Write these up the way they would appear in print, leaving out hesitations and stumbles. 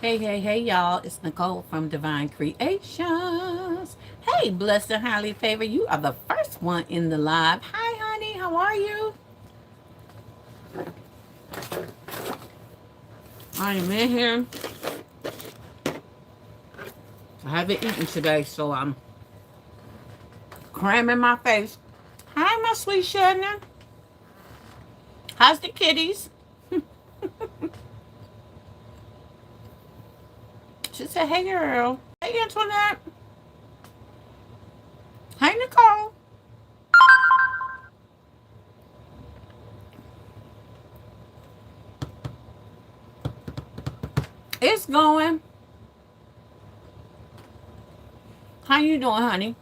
Hey, y'all. It's Nicole from Divine Creations. Hey, blessed and highly favored. You are the first one in the live. Hi, honey. How are you? I am in here. I haven't eaten today, so I'm cramming my face. Hi, my sweet Shannon. How's the kitties? She said, hey, girl. Hey, Antoinette. Hey, Nicole. It's going. How you doing, honey?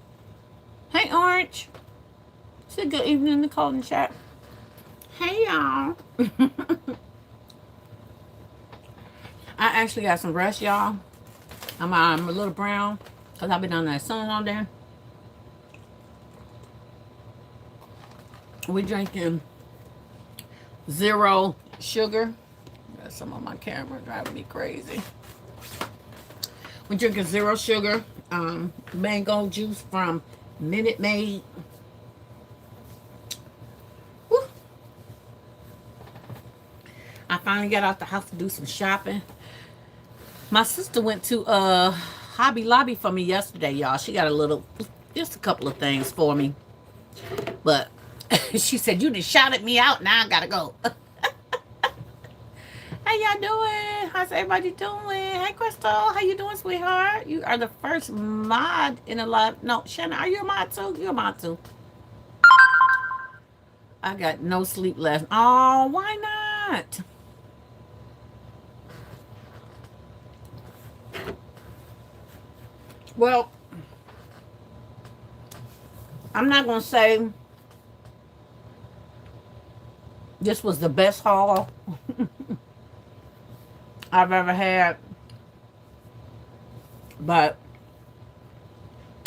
Hey, Orange. Say good evening, Nicole, in the chat. Hey, y'all. I actually got some rest, y'all. I'm a little brown because I've been on that sun all day. We're drinking zero sugar. Got some on my camera driving me crazy. We're drinking zero sugar mango juice from Minute Maid. Woo. I finally got out the house to do some shopping. My sister went to Hobby Lobby for me yesterday, y'all. She got just a couple of things for me. But she said, you just shouted me out. Now I gotta go. How y'all doing? How's everybody doing? Hey, Crystal. How you doing, sweetheart? You are the first mod in a live. No, Shannon, are you a mod too? You're a mod too. I got no sleep left. Oh, why not? Well, I'm not going to say this was the best haul I've ever had, but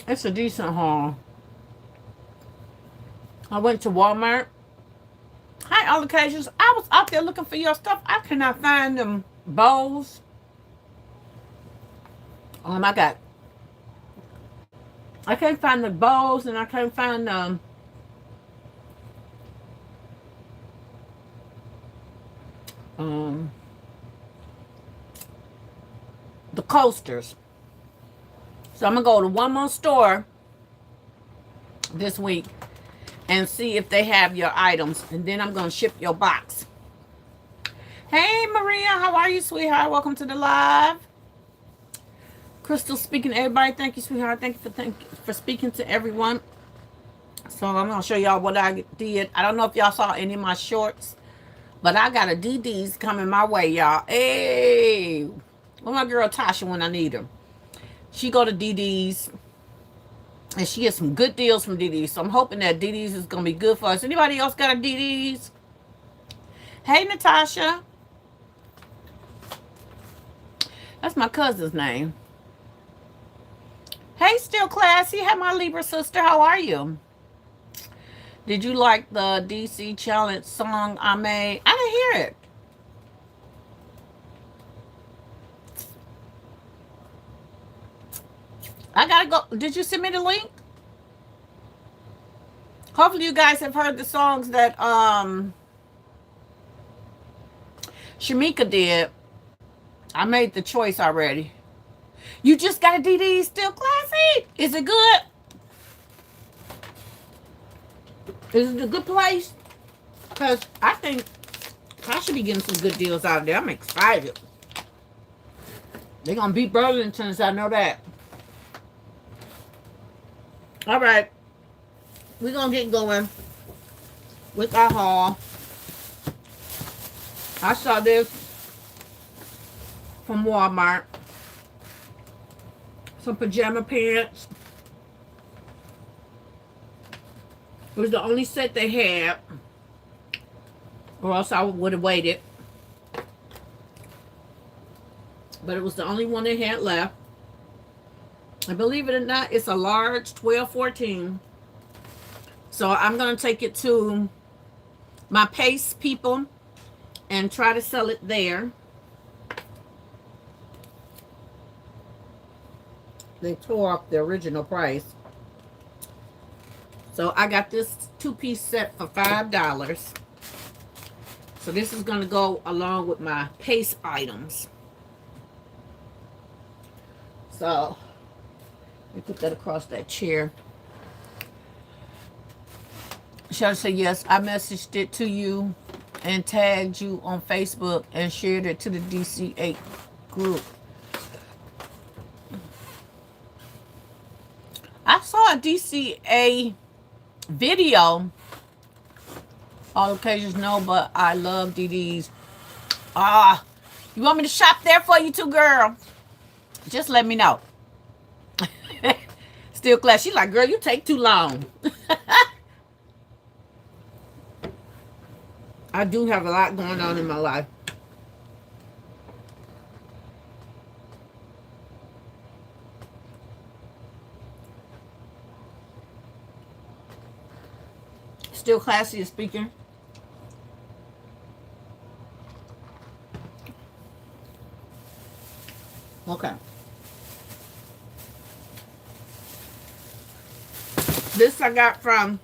it's a decent haul. I went to Walmart. Hi, all occasions. I was out there looking for your stuff. I cannot find them bowls. I can't find the bowls, and I can't find um the coasters. So I'm gonna go to one more store this week and see if they have your items, and then I'm gonna ship your box. Hey, Maria, how are you, sweetheart? Welcome to the live. Crystal speaking to everybody. Thank you, sweetheart. Thank you for speaking to everyone. So I'm gonna show y'all what I did. I don't know if y'all saw any of my shorts, but I got a DD's coming my way, y'all. Hey, where my girl Tasha when I need her? She go to DD's and she gets some good deals from DD's. So I'm hoping that DD's is gonna be good for us. Anybody else got a DD's? Hey, Natasha. That's my cousin's name. Hey, Still Classy. Hey, my Libra sister. How are you? Did you like the DC Challenge song I made? I didn't hear it. I gotta go. Did you send me the link? Hopefully you guys have heard the songs that Shamika did. I made the choice already. You just got a DD Still Classy? Is it good? Is it a good place? Because I think I should be getting some good deals out there. I'm excited. They're going to beat Burlington's. I know that. All right. We're going to get going with our haul. I saw this from Walmart. Some pajama pants. It was the only set they had, or else I would have waited. But it was the only one they had left. And believe it or not, it's a large 12-14. So I'm going to take it to my Pace people and try to sell it there. They tore off the original price. So I got this 2-piece set for $5. So this is going to go along with my paste items. So let me put that across that chair. Shall I say yes? I messaged it to you and tagged you on Facebook and shared it to the DC8 group. I saw a DCA video. All occasions no, but I love DD's. You want me to shop there for you too, girl? Just let me know. Still class. She's like, girl, you take too long. I do have a lot going on in my life. Still classy as speaking. Okay. This I got from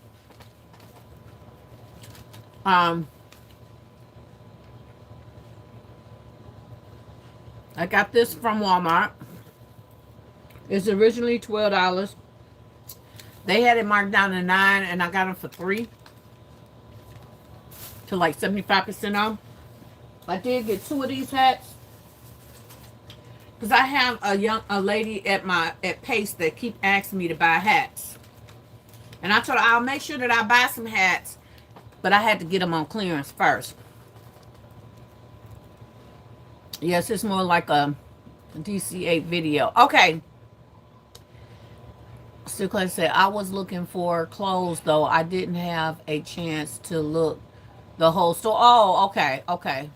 I got this from Walmart. It's originally $12. They had it marked down to $9 and I got them for $3 to like 75% off. I did get 2 of these hats because I have a lady at Pace that keep asking me to buy hats. And I told her I'll make sure that I buy some hats, but I had to get them on clearance first. Yes, it's more like a DC8 video. Okay. Still Clay said, I was looking for clothes, though. I didn't have a chance to look the whole store. Oh, okay, okay.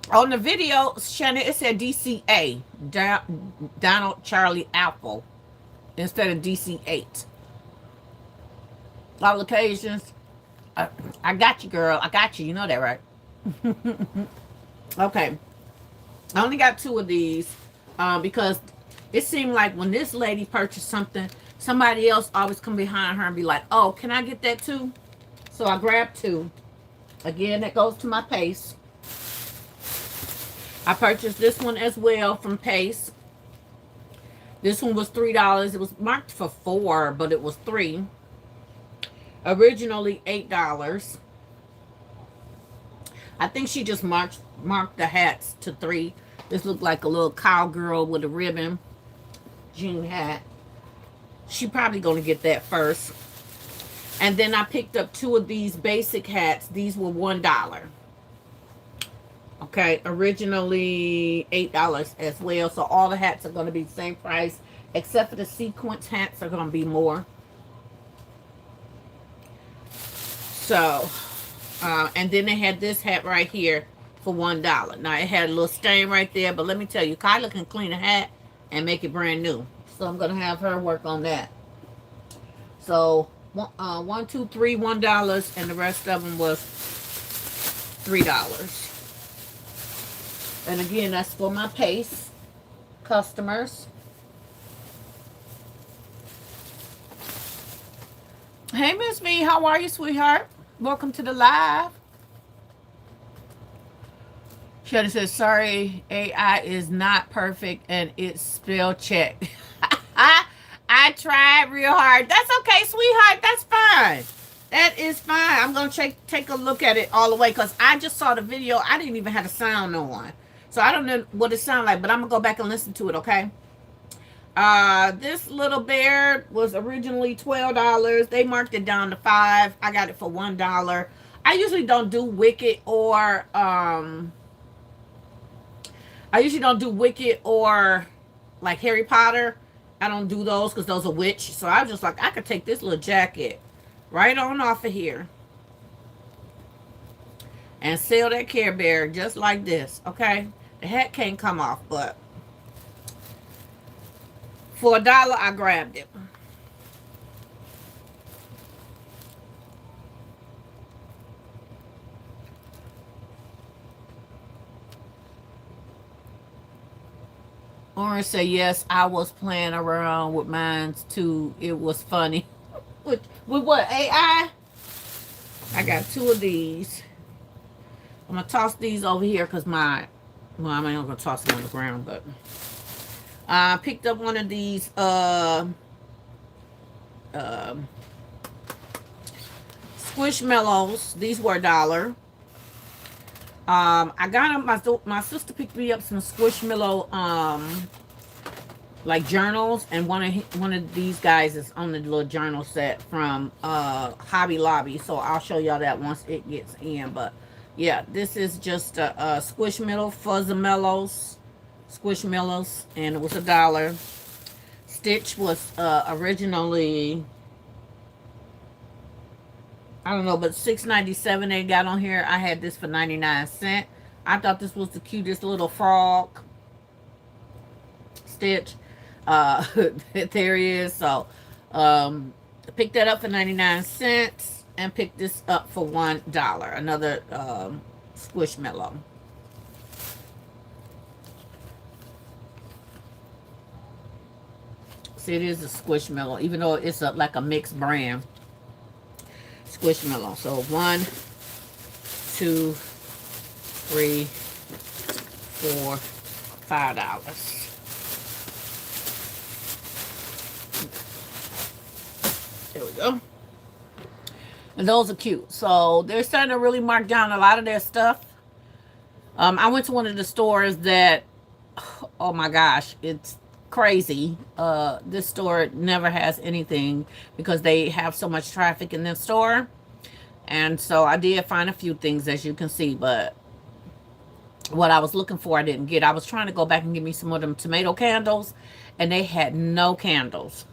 On the video, Shannon, it said DCA, Donald Charlie Apple, instead of DC8. All occasions. I got you, girl. I got you. You know that, right? Okay. I only got 2 of these because it seemed like when this lady purchased something, somebody else always come behind her and be like, oh, can I get that too? So I grabbed 2. Again, that goes to my Pace. I purchased this one as well from Pace. This one was $3. It was marked for $4, but it was $3. Originally $8. I think she just marked the hats to $3. This looked like a little cowgirl with a ribbon jean hat. She probably gonna get that first. And then I picked up 2 of these basic hats. These were $1. Okay, originally $8 as well. So all the hats are going to be the same price, except for the sequence hats are going to be more. So, and then they had this hat right here for $1. Now, it had a little stain right there, but let me tell you, Kyla can clean a hat and make it brand new. So I'm going to have her work on that. So, 1, 2, 3, $1, and the rest of them was $3. And again, that's for my Pace customers. Hey, Miss V, how are you, sweetheart? Welcome to the live. Shirley says, sorry, AI is not perfect and it's spell check. I tried real hard. That's okay, sweetheart. That's fine. That is fine. I'm going to take a look at it all the way because I just saw the video. I didn't even have the sound on. So I don't know what it sounds like, but I'm going to go back and listen to it, okay? This little bear was originally $12. They marked it down to $5. I got it for $1. I usually don't do Wicked or like Harry Potter. I don't do those because those are witch. So I was just like, I could take this little jacket right on off of here and sell that Care Bear just like this, okay? The hat can't come off, but for $1, I grabbed it. Orange say yes, I was playing around with mine too. It was funny. With what? AI? I got two of these. I'm gonna toss these over here because well, I'm not gonna toss them on the ground, but I picked up one of these uh, Squishmallows. These were $1. I got them. My sister picked me up some Squishmallow like journals, and one of these guys is on the little journal set from Hobby Lobby. So I'll show y'all that once it gets in. But yeah, this is just a Squishmallow Squishmallows, and it was $1. Stitch was originally, I don't know, but $6.97 they got on here. I had this for 99¢. I thought this was the cutest little frog. Stitch. There he is. So picked that up for 99¢, and picked this up for $1. Another Squishmallow. See, it is a Squishmallow, even though it's like a mixed brand. Squishmallow. So 1, 2, 3, 4, $5. There we go. And those are cute. So they're starting to really mark down a lot of their stuff. I went to one of the stores that, oh my gosh, it's crazy. This store never has anything because they have so much traffic in this store. And so I did find a few things, as you can see, but what I was looking for I didn't get. I was trying to go back and get me some of them tomato candles, and they had no candles.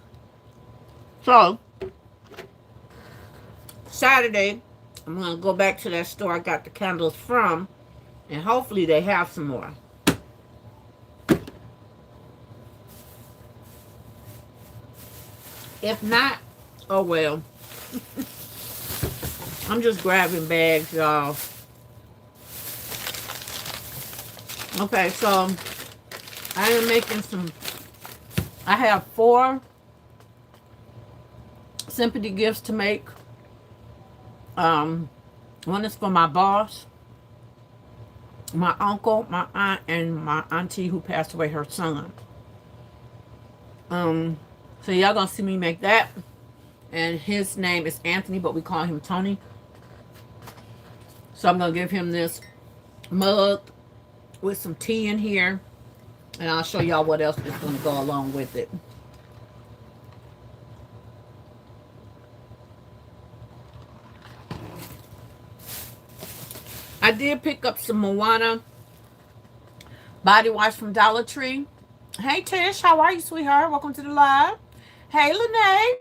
So Saturday I'm gonna go back to that store I got the candles from, and hopefully they have some more. If not, oh well. I'm just grabbing bags, y'all. Okay, so I am making some. I have 4 sympathy gifts to make. One is for my boss, my uncle, my aunt, and my auntie who passed away, her son. So y'all gonna see me make that. And his name is Anthony, but we call him Tony. So I'm gonna give him this mug with some tea in here, and I'll show y'all what else is gonna go along with it. I did pick up some Moana body wash from Dollar Tree. Hey Tish, how are you, sweetheart? Welcome to the live. Hey Lene,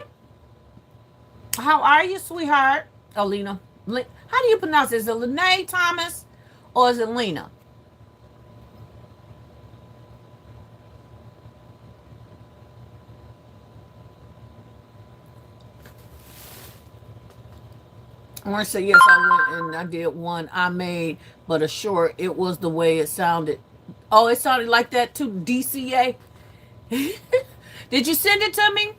how are you, sweetheart? Oh, Lena. How do you pronounce it? Is it Lene Thomas or is it Lena? I want to say yes, I went and I did one I made, but assured it was the way it sounded. Oh, it sounded like that too, DCA. Did you send it to me?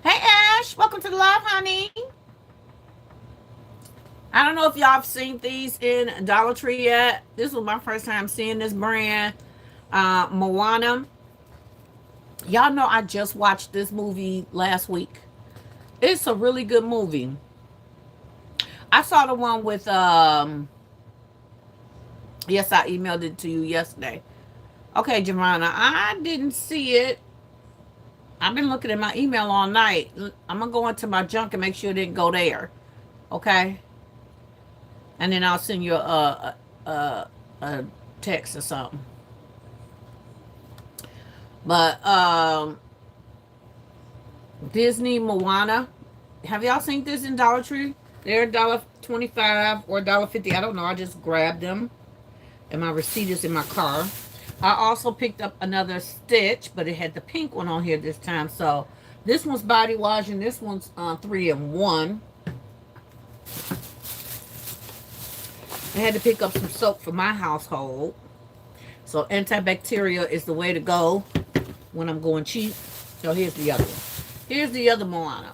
Hey Ash, welcome to the live, honey. I don't know if y'all have seen these in Dollar Tree yet. This was my first time seeing this brand, Moana. Y'all know I just watched this movie last week. It's a really good movie. I saw the one with, yes, I emailed it to you yesterday. Okay, Giovanna, I didn't see it. I've been looking at my email all night. I'm going to go into my junk and make sure it didn't go there. Okay? And then I'll send you a text or something. But Disney Moana. Have y'all seen this in Dollar Tree? They're $1.25 or $1.50. I don't know. I just grabbed them. And my receipt is in my car. I also picked up another Stitch, but it had the pink one on here this time. So this one's body wash and this one's 3-in-1. I had to pick up some soap for my household. So antibacterial is the way to go when I'm going cheap. So here's the other one. Here's the other Moana.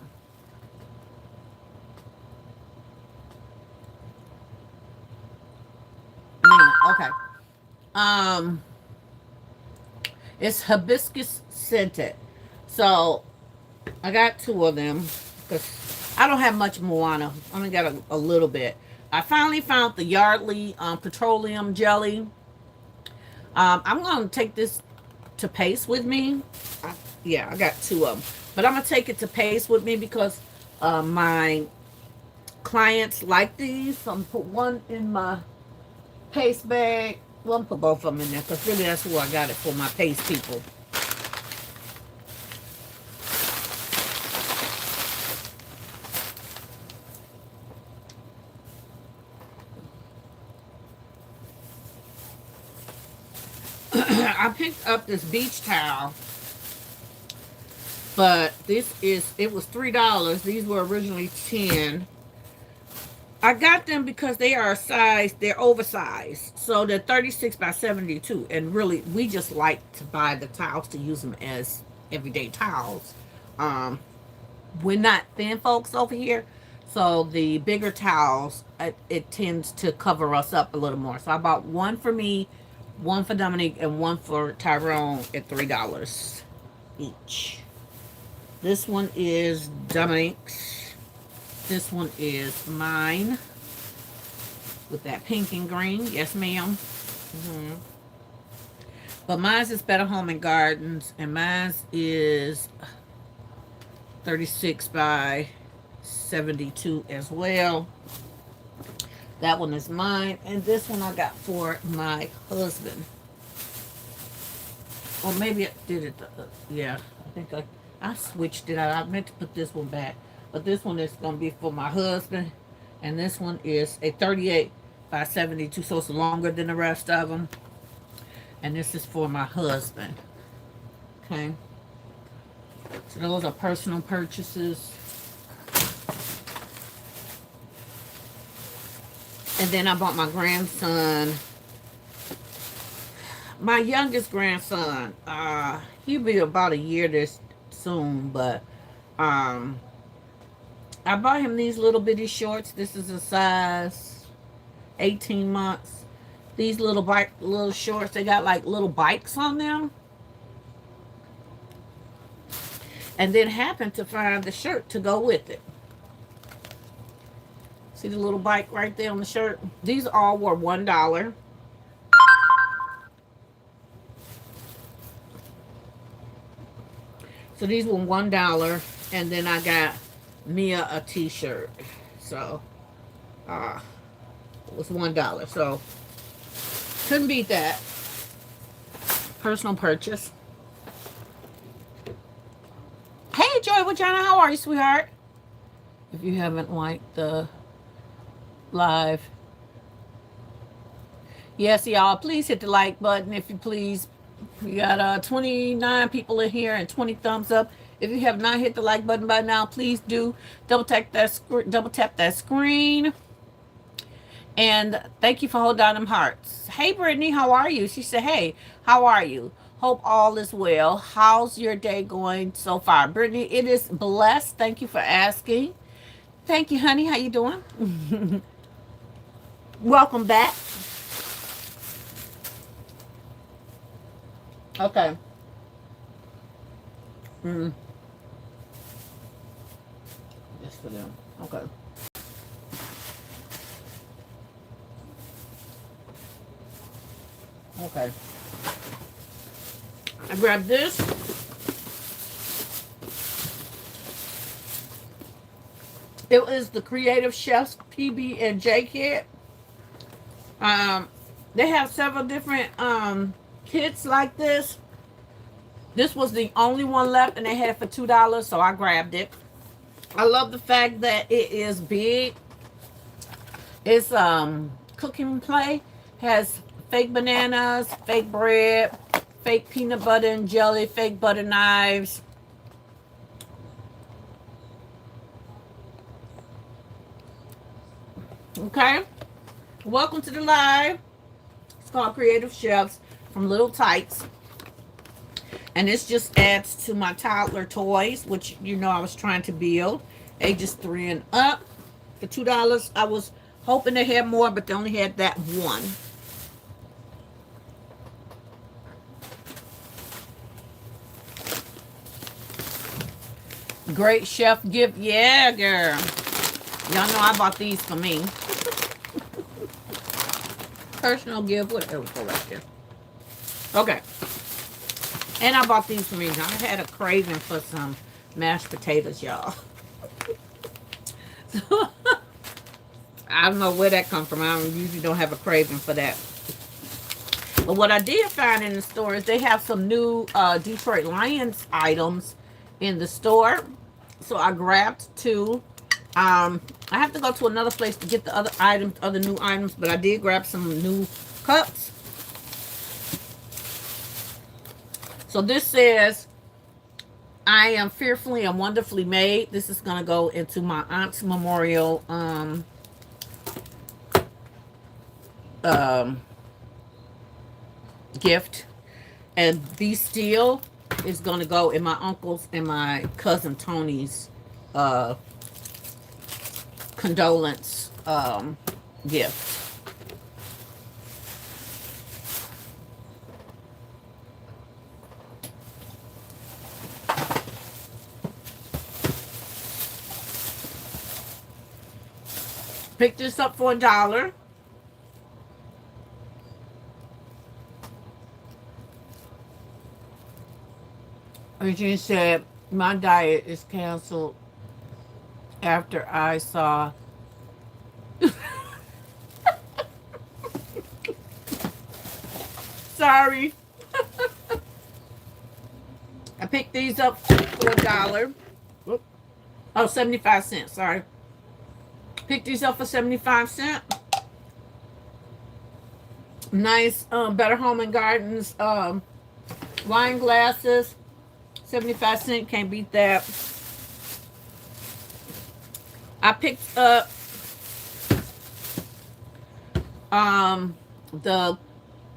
Okay. Um, it's hibiscus scented. So I got two of them because I don't have much Moana. I only got a little bit. I finally found the Yardley petroleum jelly. I'm gonna take this to Pace with me. Yeah, I got two of them, but I'm gonna take it to Pace with me because my clients like these. So I'm gonna put one in my Pace bag. Well, I'm gonna put both of them in there because really that's who I got it for, my Pace people. I picked up this beach towel, but it was $3. These were originally 10. I got them because they are they're oversized. So they're 36 by 72. And really, we just like to buy the towels to use them as everyday towels. Um, we're not thin folks over here. So the bigger towels, it tends to cover us up a little more. So I bought one for me, one for Dominique, and one for Tyrone at $3 each. This one is Dominique's. This one is mine with that pink and green. Yes, ma'am. But mine's is Better Home and Gardens, and mine's is 36 by 72 as well. That one is mine, and this one I got for my husband. Or maybe I did it. Yeah, I think I switched it out. I meant to put this one back. But this one is going to be for my husband. And this one is a 38 by 72. So it's longer than the rest of them. And this is for my husband. Okay. So those are personal purchases. And then I bought my grandson. My youngest grandson. He'll be about a year this soon. But I bought him these little bitty shorts. This is a size 18 months. These little shorts, they got like little bikes on them. And then happened to find the shirt to go with it. See the little bike right there on the shirt? These all were $1. So these were $1. And then I got Mia a t-shirt. So it was $1. So couldn't beat that. Personal purchase. Hey Joy Wajana, how are you, sweetheart? If you haven't liked the live, yes, y'all, please hit the like button if you please. We got 29 people in here and 20 thumbs up. If you have not hit the like button by now, please do. Double tap that screen. And thank you for holding down them hearts. Hey, Brittany, how are you? She said, hey, how are you? Hope all is well. How's your day going so far? Brittany, it is blessed. Thank you for asking. Thank you, honey. How you doing? Welcome back. Okay. Just for them. Okay. Okay. I grabbed this. It was the Creative Chefs PB&J kit. They have several different kits like this. This was the only one left, and they had it for $2, so I grabbed it. I love the fact that it is big. It's cooking play. Has fake bananas, fake bread, fake peanut butter and jelly, fake butter knives. Okay. Welcome to the live. It's called Creative Chefs from Little Tykes. And this just adds to my toddler toys, which you know I was trying to build. Ages 3 and up. For $2. I was hoping they had more, but they only had that one. Great chef gift. Yeah, girl. Y'all know I bought these for me. Personal gift. Whatever. Go right there. Okay. And I bought these for me. I had a craving for some mashed potatoes, y'all. So, I don't know where that come from. I usually don't have a craving for that. But what I did find in the store is they have some new Detroit Lions items in the store. So I grabbed 2. I have to go to another place to get the other items, other new items, but I did grab some new cups. So this says, I am fearfully and wonderfully made. This is going to go into my aunt's memorial gift. And Be Still is going to go in my uncle's and my cousin Tony's condolence gift. Picked this up for $1. Eugene said, my diet is canceled after I saw sorry. I picked these up for $1. Oh, 75 cents, sorry. Picked these up for 75 cents. Nice Better Home and Gardens wine glasses. 75 cents, can't beat that. I picked up the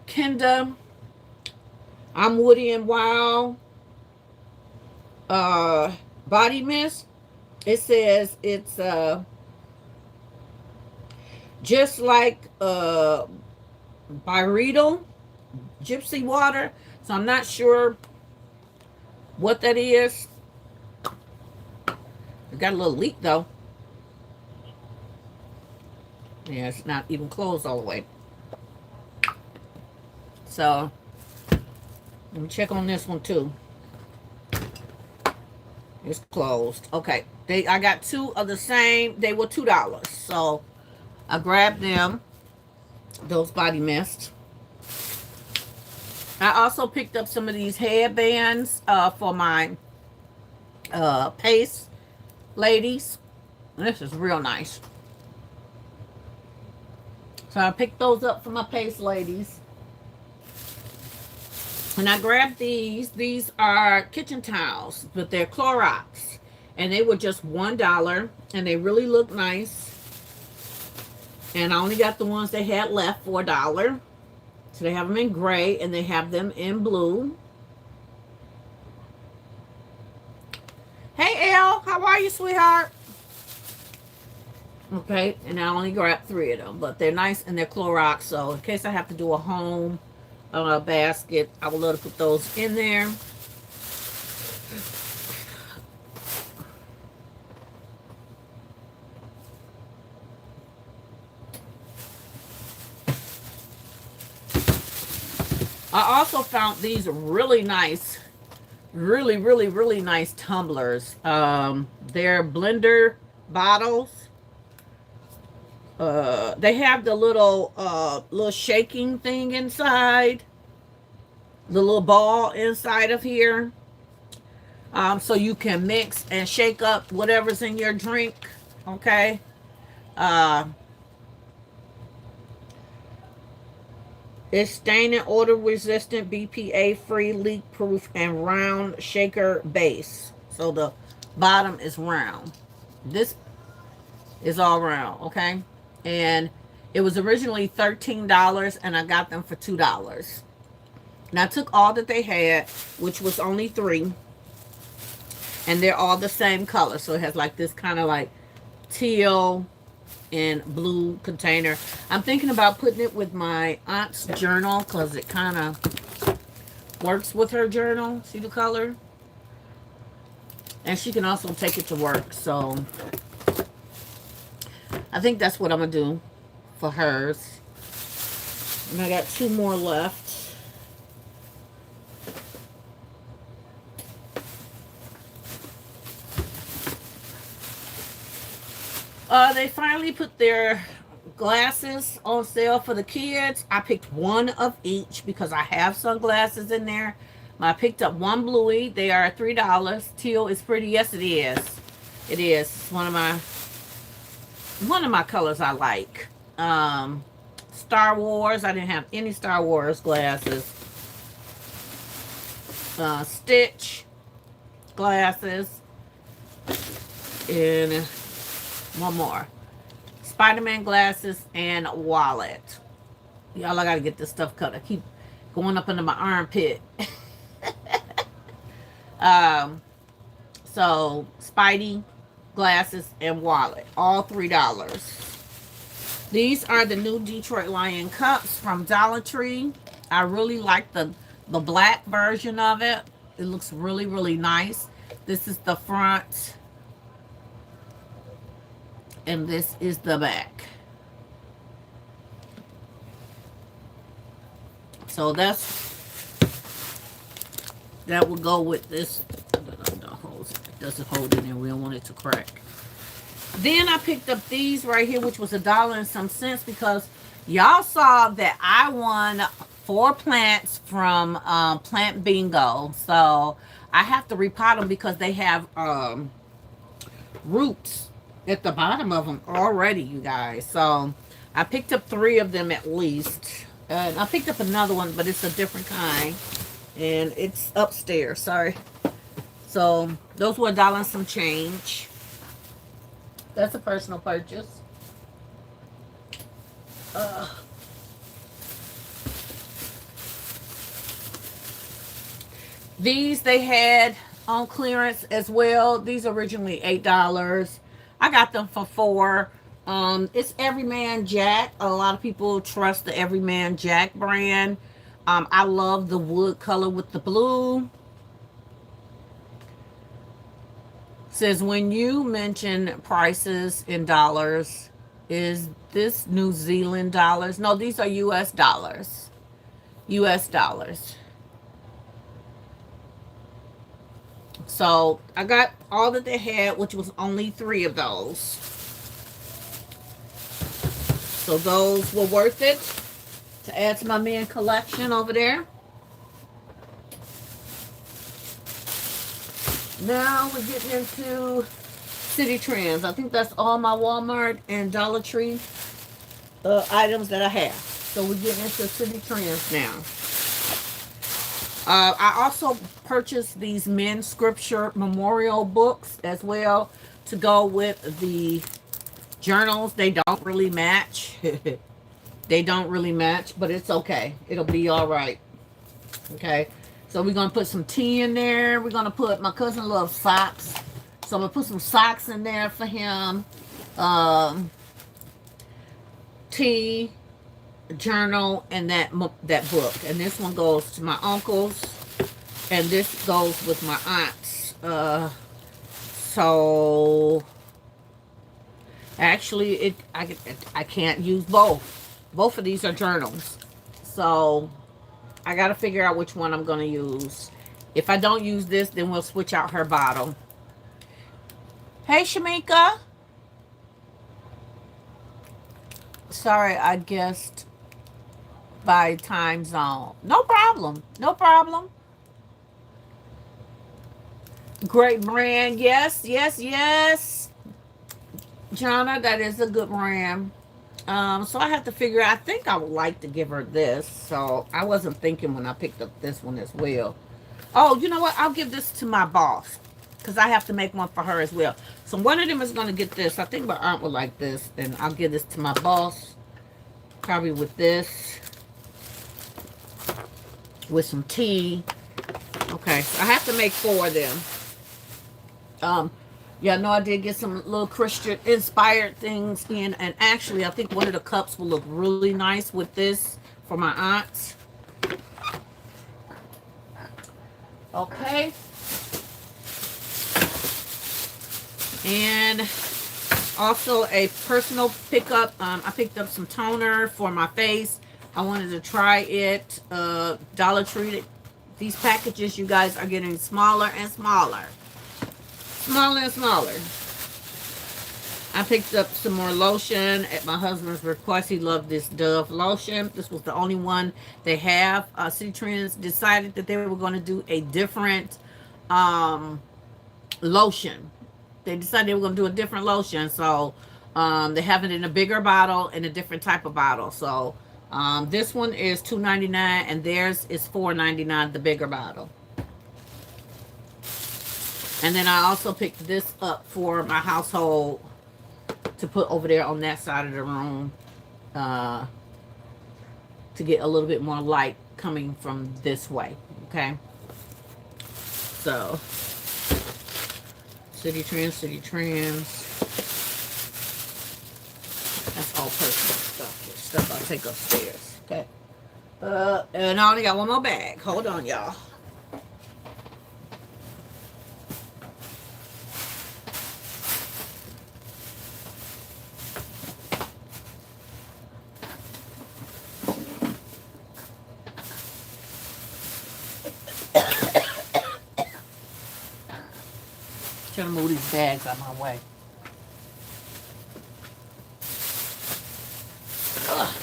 Kinder I'm Woody and Wild body mist. It says it's just like Byredo Gypsy water. So I'm not sure what that is. It got a little leak though. Yeah, it's not even closed all the way. So let me check on this one too. It's closed. Okay. I got 2 of the same. They were $2. So I grabbed them. Those body mists. I also picked up some of these headbands for my Pace ladies. This is real nice. So I picked those up for my Pace ladies. And I grabbed these. These are kitchen towels, but they're Clorox. And they were just $1. And they really look nice. And I only got the ones they had left for $1. So they have them in gray and they have them in blue. Hey, Elle. How are you, sweetheart? Okay. And I only grabbed 3 of them. But they're nice and they're Clorox. So in case I have to do a home basket, I would love to put those in there. I also found these really nice, really nice tumblers. They're blender bottles. They have the little shaking thing inside, the little ball inside of here, so you can mix and shake up whatever's in your drink. Okay. It's stain and odor resistant, BPA free, leak proof, and round shaker base. So the bottom is round. This is all round, okay? And It was originally $13 and I got them for $2. And I took all that they had, which was only 3, and they're all the same color. So it has like this kind of like teal and blue container. I'm thinking about putting it with my aunt's journal because it kind of works with her journal. See the color? And she can also take it to work. So I think that's what I'm going to do for hers. And I got 2 more left. They finally put their glasses on sale for the kids. I picked one of each because I have sunglasses in there. I picked up one bluey. They are $3. Teal is pretty. Yes, it is. It is. It's one of my colors I like. Star Wars. I didn't have any Star Wars glasses. Stitch glasses. And one more. Spider-Man glasses and wallet. Y'all, I gotta get this stuff cut. I keep going up into my armpit. So Spidey glasses and wallet, all $3. These are the new Detroit Lion cups from Dollar Tree. I really like the black version of it. It looks really, really nice. This is the front. And this is the back. So that will go with this. It doesn't hold it in. We don't want it to crack. Then I picked up these right here, which was $1 and some cents, because y'all saw that I won 4 plants from Plant Bingo. So I have to repot them because they have roots at the bottom of them already, you guys. So I picked up 3 of them at least. And I picked up another one, but it's a different kind. And it's upstairs. Sorry. So those were $1 and some change. That's a personal purchase. These they had on clearance as well. These originally $8. I got them for $4. It's Everyman Jack. A lot of people trust the Everyman Jack brand. I love the wood color with the blue. Says, when you mention prices in dollars, is this New Zealand dollars? No, these are US dollars. US dollars. So I got all that they had, which was only 3 of those. So those were worth it to add to my man collection over there. Now we're getting into CitiTrends. I think that's all my Walmart and Dollar Tree items that I have. So we're getting into CitiTrends now. I also purchased these men's scripture memorial books as well to go with the journals. They don't really match. They don't really match, but it's okay. It'll be all right. Okay. So we're going to put some tea in there. We're going to put, my cousin loves socks. So I'm going to put some socks in there for him. Tea, journal, and that book. And this one goes to my uncles. And this goes with my aunts. So actually, I can't use both. Both of these are journals. So I got to figure out which one I'm going to use. If I don't use this, then we'll switch out her bottle. Hey, Shamika. Sorry, I guessed by time zone. No problem. No problem. Great brand. Yes, yes, yes. Jonna, that is a good brand. So I have to figure out, I think I would like to give her this. So I wasn't thinking when I picked up this one as well. Oh, you know what? I'll give this to my boss because I have to make one for her as well. So one of them is going to get this. I think my aunt would like this. And I'll give this to my boss. Probably with this. With some tea. Okay, so I have to make 4 of them. Yeah, no, I did get some little Christian inspired things in, and actually I think one of the cups will look really nice with this for my aunts. Okay. And also a personal pickup. I picked up some toner for my face. I wanted to try it. Dollar Tree. These packages, you guys, are getting smaller and smaller. Smaller and smaller. I picked up some more lotion at my husband's request. He loved this Dove lotion. This was the only one they have. CitiTrends decided that they were going to do a different lotion. They decided they were going to do a different lotion. So they have it in a bigger bottle and a different type of bottle. So this one is $2.99 and theirs is $4.99, the bigger bottle. And then I also picked this up for my household to put over there on that side of the room to get a little bit more light coming from this way. Okay. So, CitiTrends. That's all personal stuff. Stuff I'll take upstairs. Okay. And I only got one more bag. Hold on, y'all. Trying to move these bags out of my way. Ugh.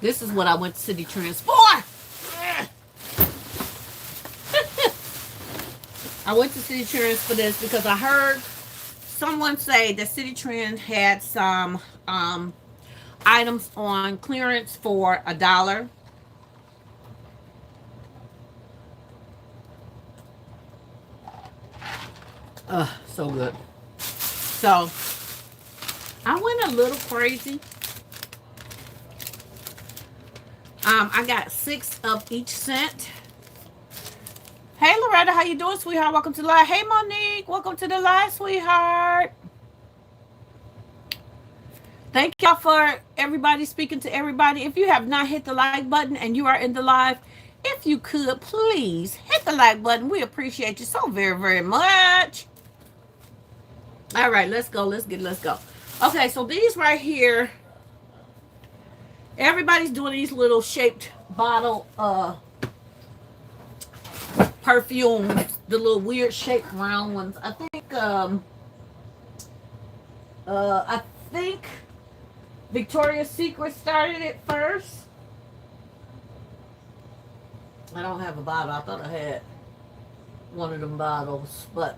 This is what I went to CitiTrends for. I went to CitiTrends for this because I heard someone say that CitiTrends had some items on clearance for $1. So good. So I went a little crazy. I got 6 of each scent. Hey Loretta, how you doing, sweetheart? Welcome to the live. Hey Monique, welcome to the live, sweetheart. Thank y'all for everybody speaking to everybody. If you have not hit the like button and you are in the live, if you could please hit the like button. We appreciate you so very, very much. All right, let's go. Let's go. Okay, so these right here, everybody's doing these little shaped bottle perfumes, the little weird shaped round ones. I think Victoria's Secret started it first. I don't have a bottle. I thought I had one of them bottles, but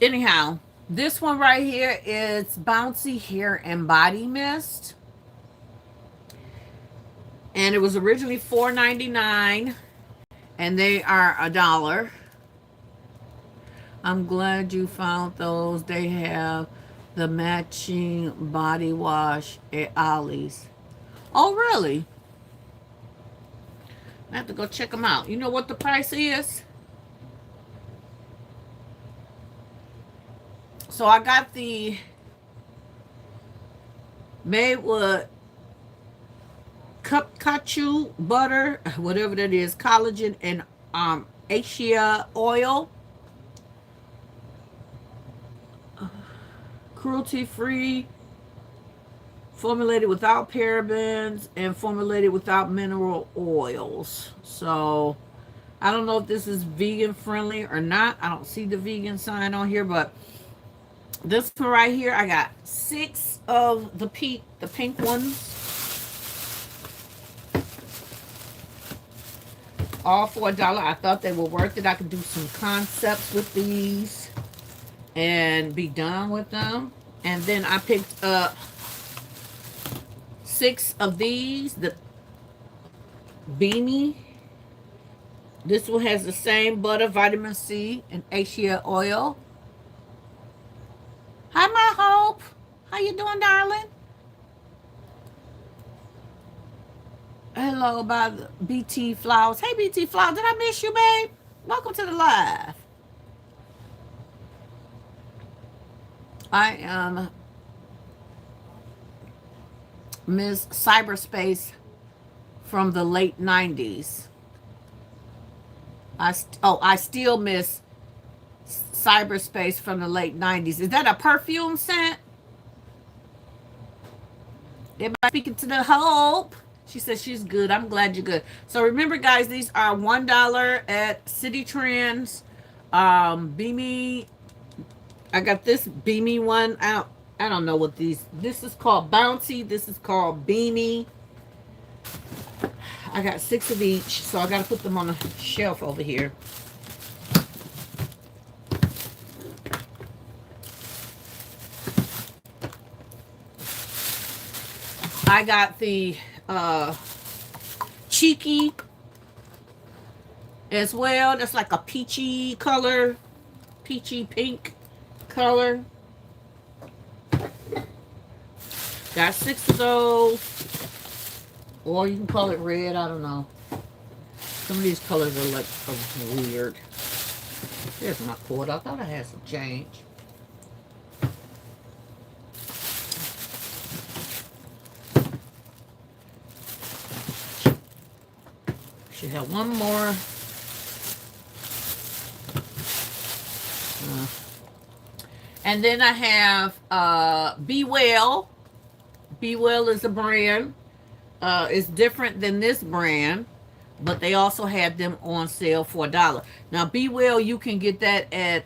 anyhow, this one right here is Bouncy Hair and Body Mist. And it was originally $4.99 and they are $1. I'm glad you found those. They have the matching body wash at Ollie's. Oh, really? I have to go check them out. You know what the price is? So I got the made with cachu butter, whatever that is, collagen and HCA oil. Cruelty free, formulated without parabens and formulated without mineral oils. So I don't know if this is vegan friendly or not. I don't see the vegan sign on here, but this one right here, I got 6 of the pink ones. All for $1. I thought they were worth it. I could do some concepts with these and be done with them. And then I picked up 6 of these, the Beanie This one has the same butter, vitamin C, and HCl oil. Hi, my Hope. How you doing, darling? Hello, by the BT Flowers. Hey, BT Flowers. Did I miss you, babe? Welcome to the live. I am Miss Cyberspace from the late 90s. I still miss Cyberspace from the late 90s. Is that a perfume scent? Everybody speaking to the Hope. She says she's good. I'm glad you're good. So remember, guys, these are $1 at CitiTrends. Beamy. I got this Beamy one out. I don't know what these. This is called Bouncy. This is called Beamy. I got 6 of each, so I got to put them on a shelf over here. I got the Cheeky as well. That's like a peachy color, peachy pink color. Got 6 of those. Or you can call it red, I don't know. Some of these colors are like weird. There's my cord. I thought I had some change. Should have one more. And then I have Be Well. Be Well is a brand. It's different than this brand, but they also have them on sale for $1. Now, Be Well, you can get that at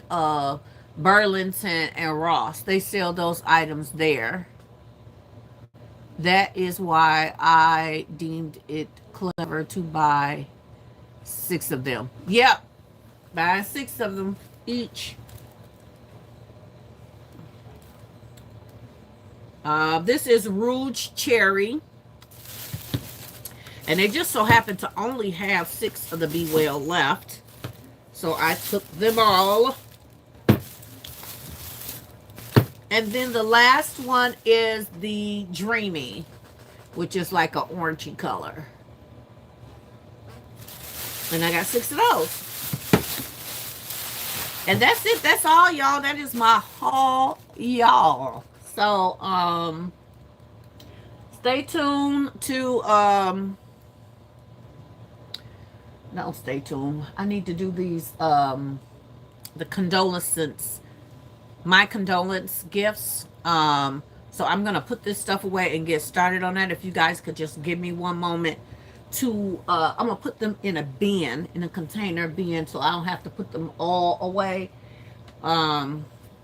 Burlington and Ross. They sell those items there. That is why I deemed it clever to buy 6 of them. Yep, buy 6 of them each. This is Rouge Cherry. And they just so happen to only have 6 of the Be Well left. So I took them all. And then the last one is the Dreamy, which is like an orangey color. And I got 6 of those. And that's it. That's all, y'all. That is my haul, y'all. So, stay tuned to, no, stay tuned. I need to do these, the condolences, my condolence gifts. So I'm going to put this stuff away and get started on that. If you guys could just give me one moment to, I'm going to put them in a bin, in a container bin, so I don't have to put them all away.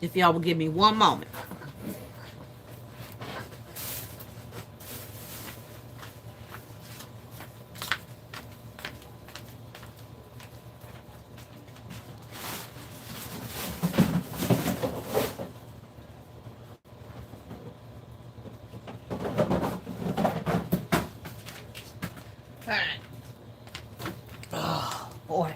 If y'all will give me one moment. Oh, boy.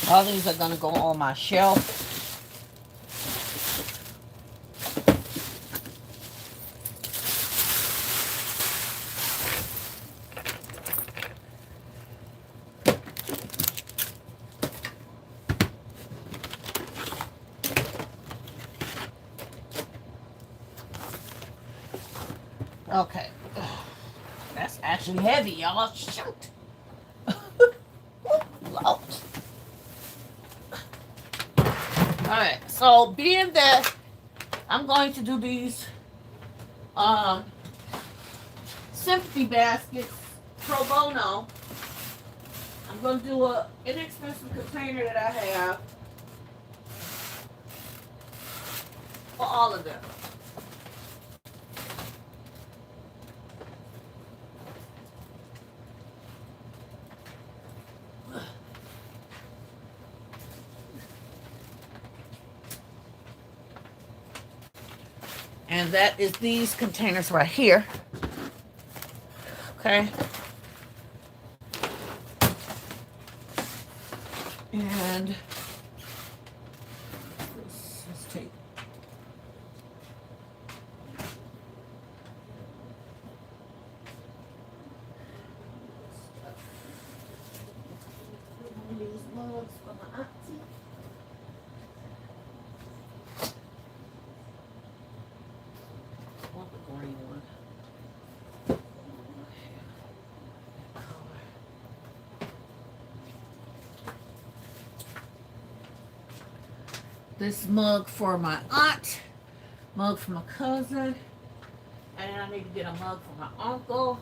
All these are going to go on my shelf. Okay. That's actually heavy, y'all. Shoot. Lord. Alright, so being that I'm going to do these sympathy baskets pro bono. I'm going to do an inexpensive container that I have for all of them. And that is these containers right here. Okay. And let's take these mugs for my auntie. I want the green one. This mug for my aunt, mug for my cousin, and I need to get a mug for my uncle.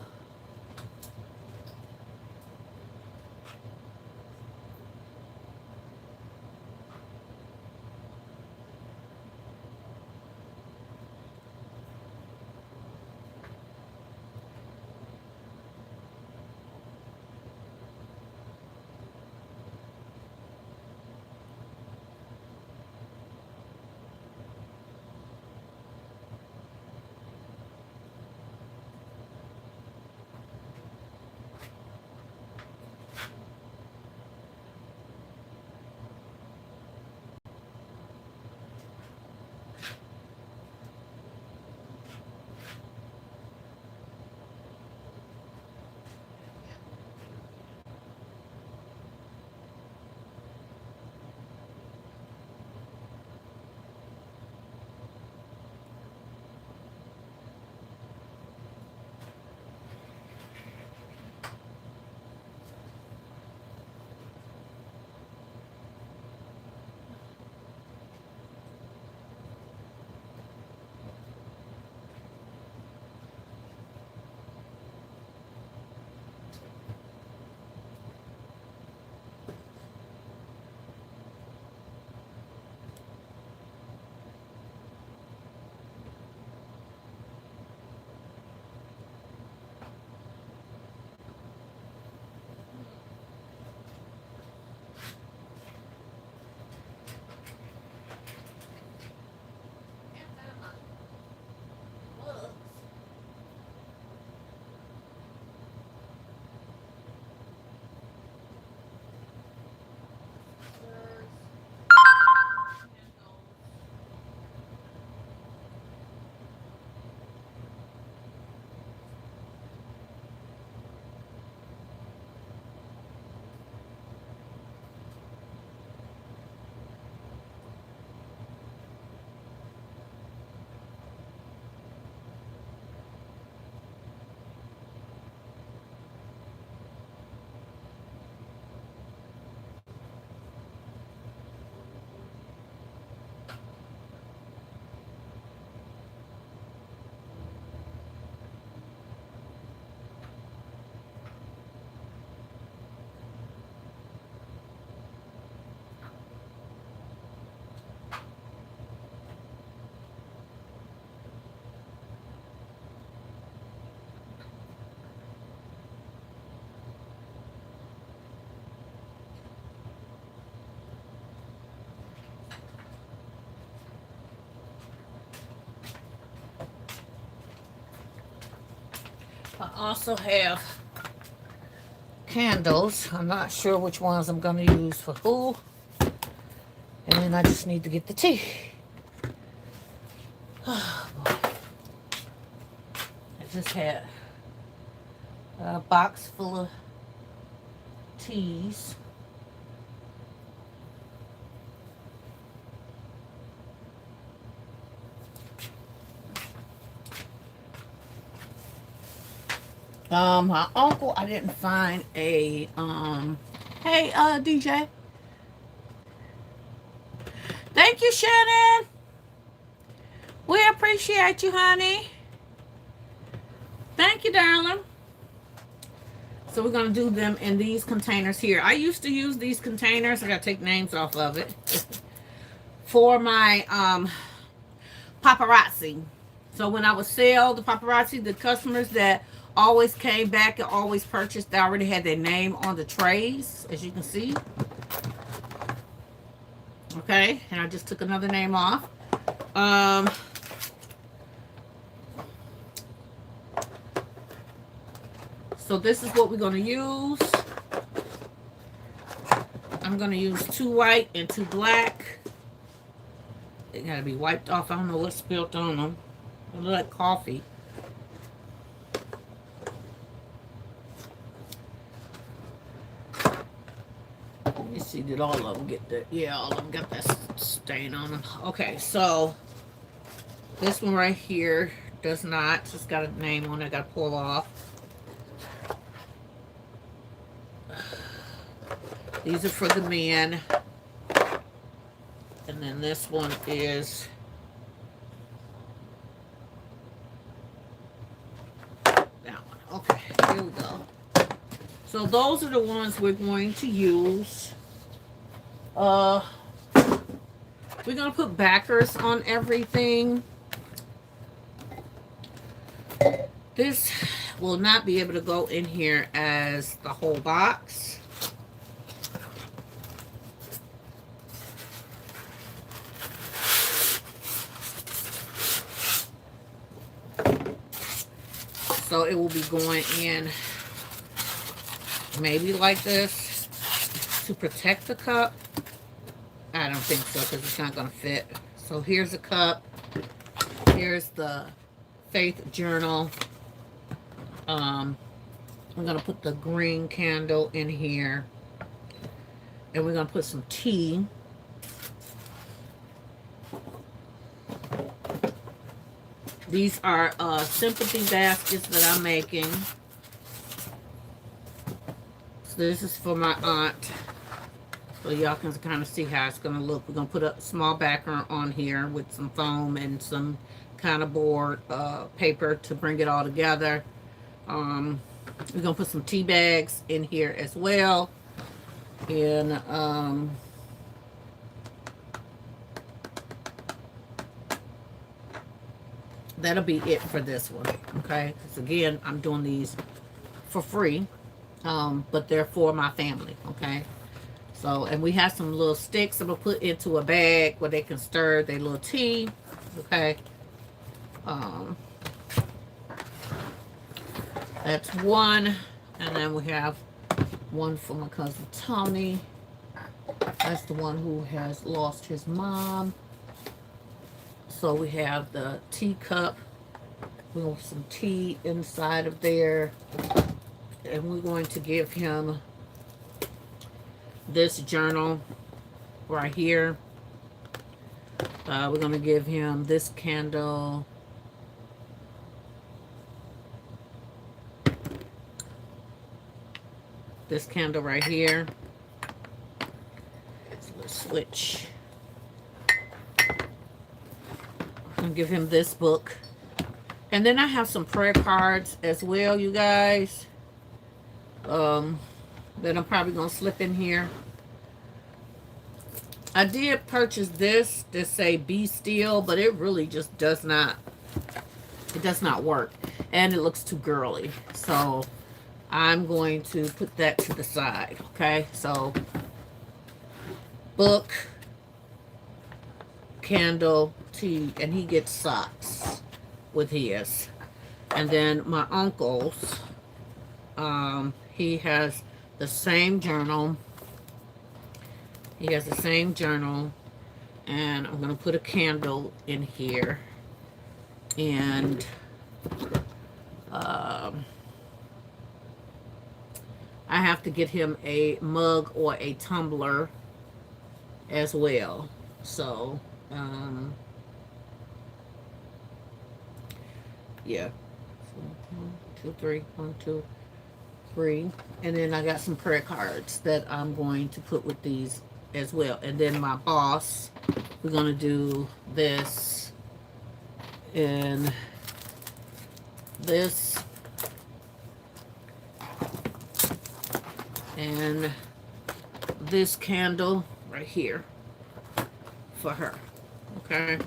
I also have candles. I'm not sure which ones I'm going to use for who. And then I just need to get the tea. Oh, boy. I just had a box full of teas. My uncle, I didn't find a, hey, DJ. Thank you, Shannon. We appreciate you, honey. Thank you, darling. So we're going to do them in these containers here. I used to use these containers. I got to take names off of it. For my paparazzi. So when I would sell the paparazzi, the customers that always came back and always purchased, they already had their name on the trays, as you can see. Okay, and I just took another name off. So this is what we're going to use. I'm going to use 2 white and 2 black. They got to be wiped off. I don't know what's spilled on them. It looks like coffee. Let me see, did all of them get that? Yeah, all of them got that stain on them. Okay, so this one right here does not. It's got a name on it. I got to pull off. These are for the men. And then this one is that one. Okay, here we go. So those are the ones we're going to use. We're going to put backers on everything. This will not be able to go in here as the whole box. So it will be going in maybe like this to protect the cup. I don't think so because it's not going to fit. So here's a cup. Here's the faith journal. I'm going to put the green candle in here. And we're going to put some tea. These are sympathy baskets that I'm making. So this is for my aunt. So y'all can kind of see how it's going to look. We're going to put a small backer on here with some foam and some kind of board paper to bring it all together. We're going to put some tea bags in here as well. And that'll be it for this one, okay? Because again, I'm doing these for free, but they're for my family, okay? So, and we have some little sticks I'm going to put into a bag where they can stir their little tea, okay? That's one. And then we have one for my cousin Tony. That's the one who has lost his mom. So we have the teacup. We have some tea inside of there. And we're going to give him this journal right here. We're going to give him this candle. This candle right here. So let's switch. I'm going to give him this book. And then I have some prayer cards as well, you guys. That I'm probably going to slip in here. I did purchase this to say be still, but it really just does not, it does not work. And it looks too girly. So I'm going to put that to the side, okay? So book, candle, tea, and he gets socks with his. And then my uncle's, he has the same journal. He has the same journal. And I'm going to put a candle in here. And I have to get him a mug or a tumbler as well. So, yeah. 1, 2, 3. 1, 2, 3. And then I got some prayer cards that I'm going to put with these as well. And then my boss, we're going to do this and this And this candle right here for her. Okay.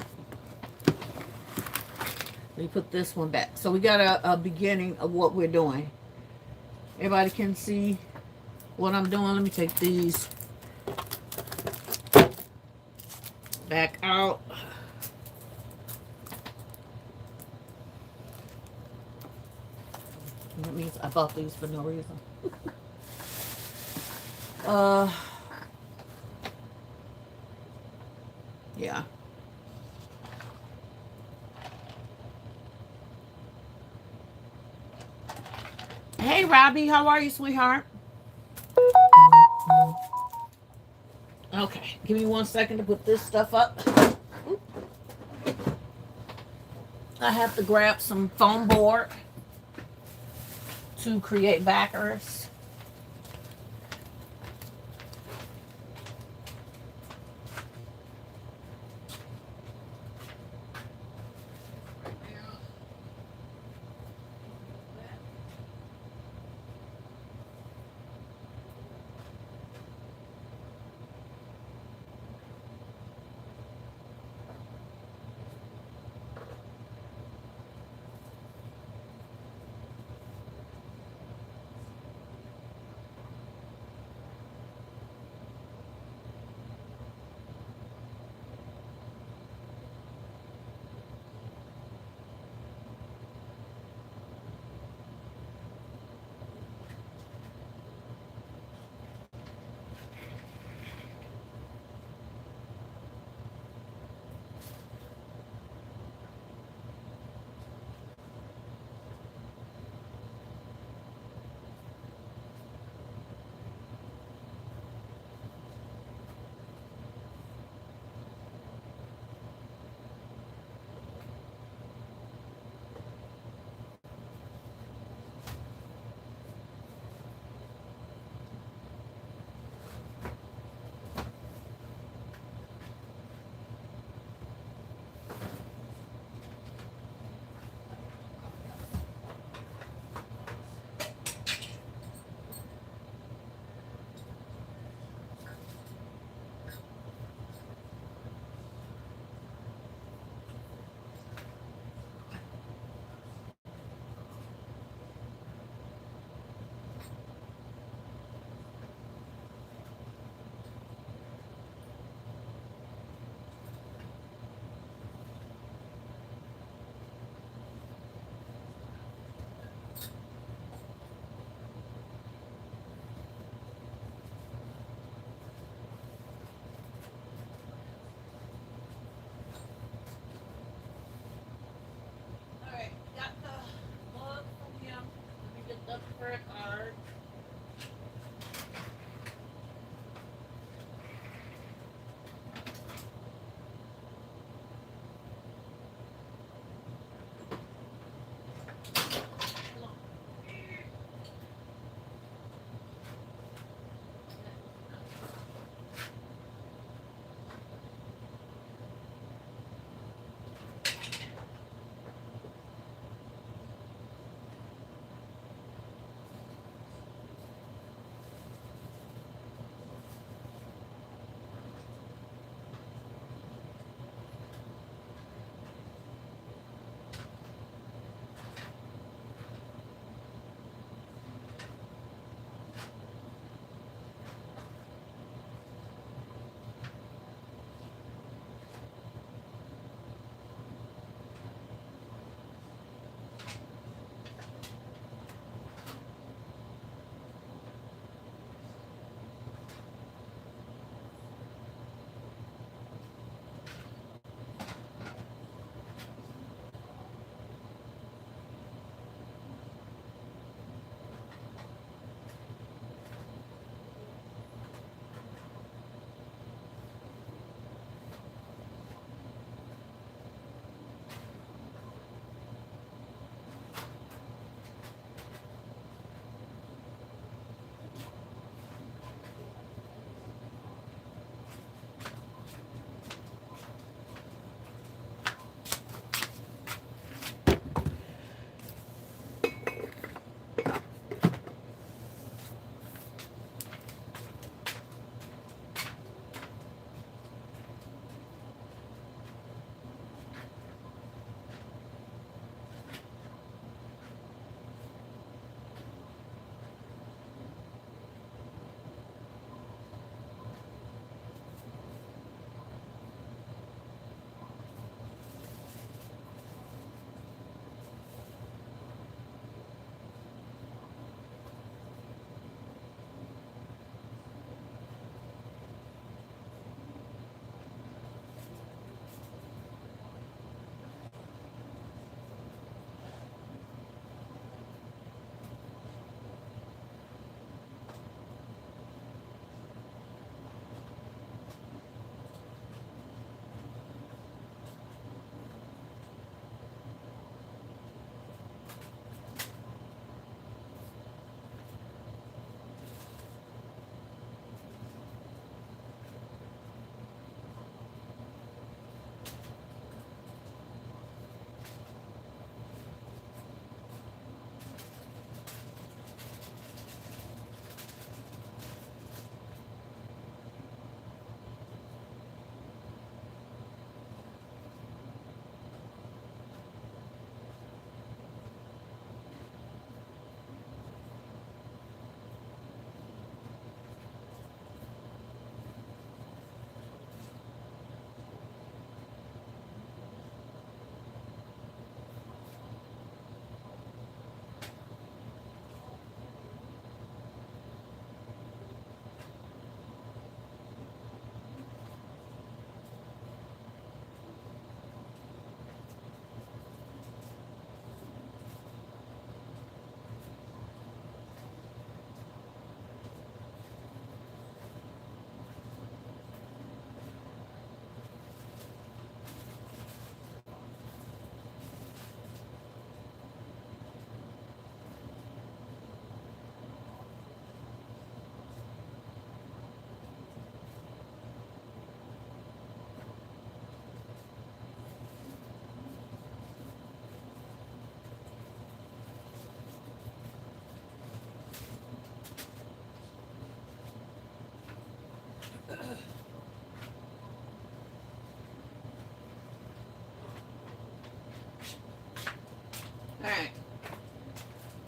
Let me put this one back. So we got a beginning of what we're doing. Everybody can see what I'm doing. Let me take these back out. That means I bought these for no reason. Yeah. Hey, Robbie, how are you, sweetheart? Okay, give me 1 second to put this stuff up. I have to grab some foam board to create backers. Alright, got the mug from him. Let me get the credit card.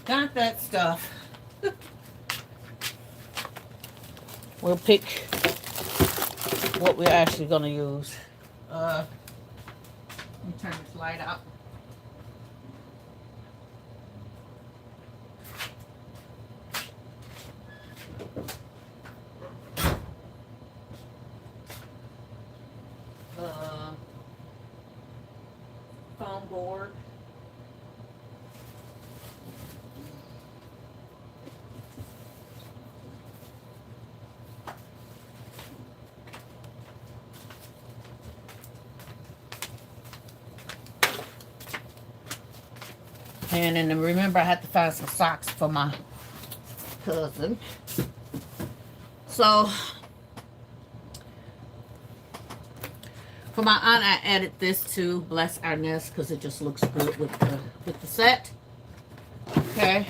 got that stuff. We'll pick what we're actually gonna use. Let me turn this light out. Foam board. And then remember, I had to find some socks for my cousin. So for my aunt, I added this to Bless Our Nest because it just looks good with the set. Okay.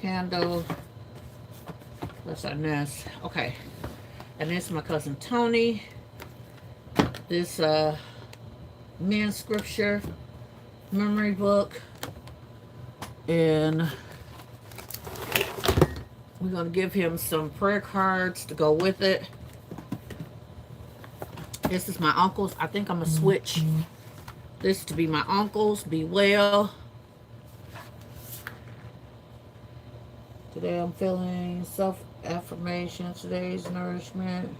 Candle. Bless Our Nest. Okay. And this is my cousin Tony. This men's scripture memory book. And we're going to give him some prayer cards to go with it. This is my uncle's. I think I'm going to switch this to be my uncle's. Be well. Today I'm feeling self-affirmation. Today's nourishment.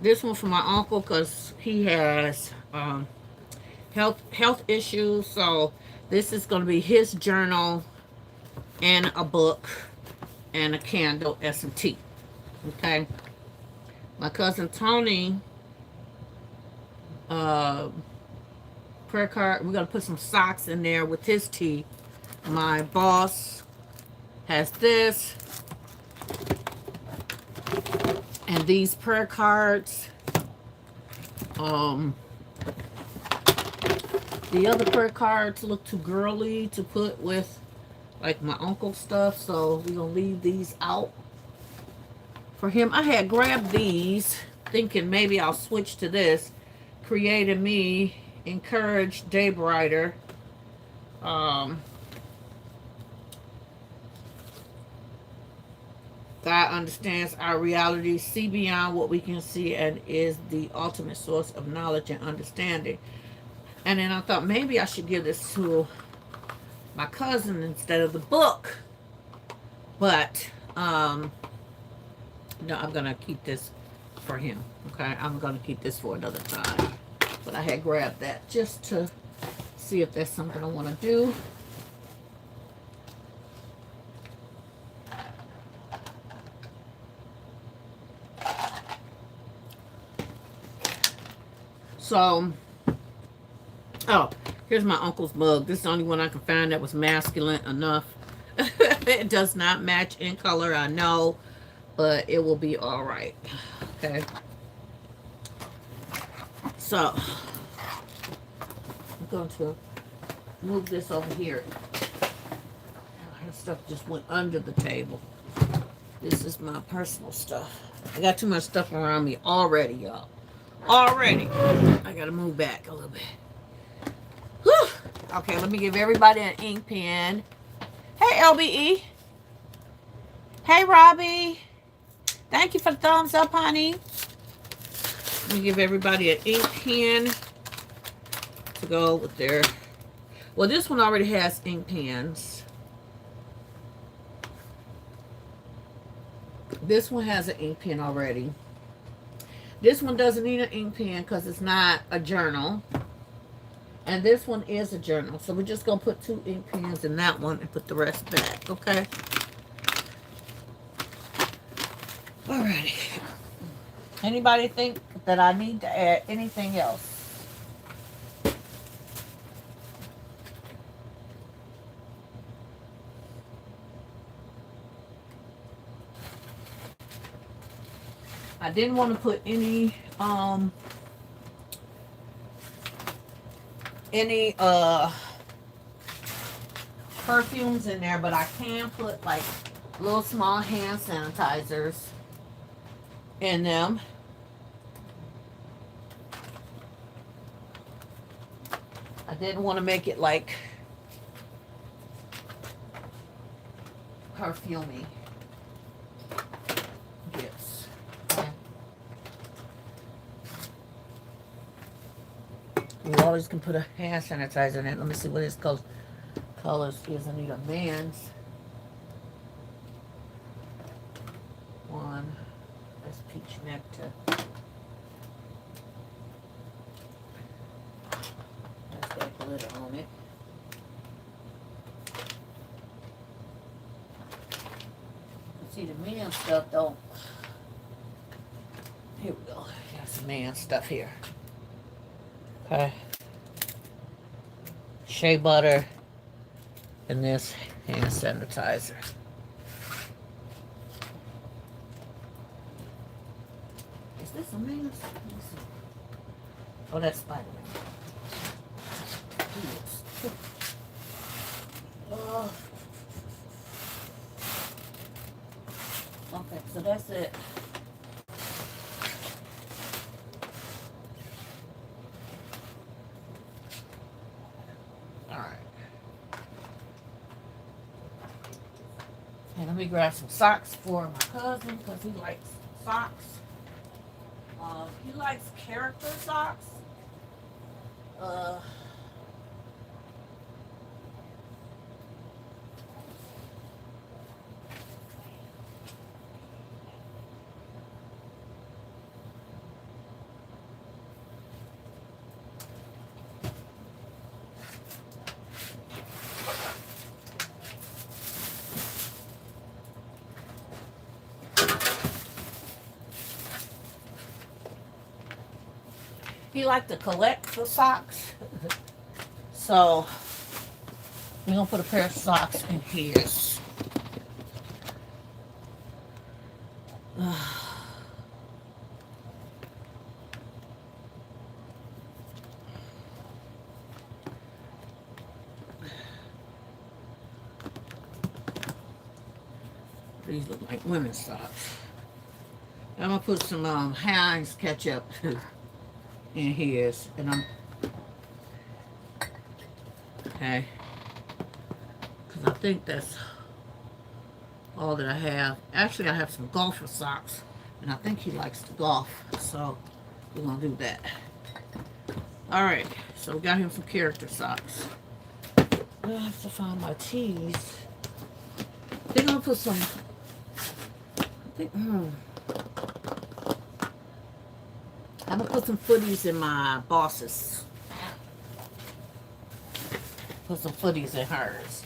This one for my uncle because he has health issues. So this is going to be his journal and a book and a candle and some tea. Okay. My cousin Tony, prayer card. We're going to put some socks in there with his tea. My boss has this. And these prayer cards. The other prayer cards look too girly to put with like my uncle's stuff, so we're gonna leave these out for him. I had grabbed these thinking maybe I'll switch to this. Created Me, Encourage Day Brighter. God understands our reality, see beyond what we can see, and is the ultimate source of knowledge and understanding. And then I thought maybe I should give this to my cousin instead of the book. But, no, I'm going to keep this for him. Okay, I'm going to keep this for another time. But I had grabbed that just to see if that's something I want to do. So, oh, here's my uncle's mug. This is the only one I can find that was masculine enough. It does not match in color, I know, but it will be all right. Okay. So, I'm going to move this over here. Her stuff just went under the table. This is my personal stuff. I got too much stuff around me already, y'all. Already. I gotta move back a little bit. Whew. Okay, let me give everybody an ink pen. Hey, LBE. Hey, Robbie. Thank you for the thumbs up, honey. Let me give everybody an ink pen to go with their... Well, this one already has ink pens. This one has an ink pen already. This one doesn't need an ink pen because it's not a journal. And this one is a journal. So we're just going to put 2 ink pens in that one and put the rest back. Okay? Alrighty. Anybody think that I need to add anything else? I didn't want to put any perfumes in there, but I can put like little small hand sanitizers in them. I didn't want to make it like perfumey gifts. Okay. You always can put a hand sanitizer in it. Let me see what his colors is. I need a man's one. That's peach nectar. That's got glitter on it. See, the man stuff don't. Here we go. Got some man stuff here. Okay. Shea butter and this hand sanitizer. Is this a man? Oh, that's Spider-Man. Oh. Okay, so that's it. Alright. And let me grab some socks for my cousin because he likes socks. He likes character socks. He liked to collect the socks. So we're gonna put a pair of socks in his. These look like women's socks. I'm gonna put some Heinz ketchup in his, and I'm okay, because I think that's all that I have. Actually, I have some golfer socks, and I think he likes to golf, so we're gonna do that. All right, so we got him some character socks. I have to find my tees. They're gonna put some. I think, I'm gonna put some footies in my boss's. Put some footies in hers.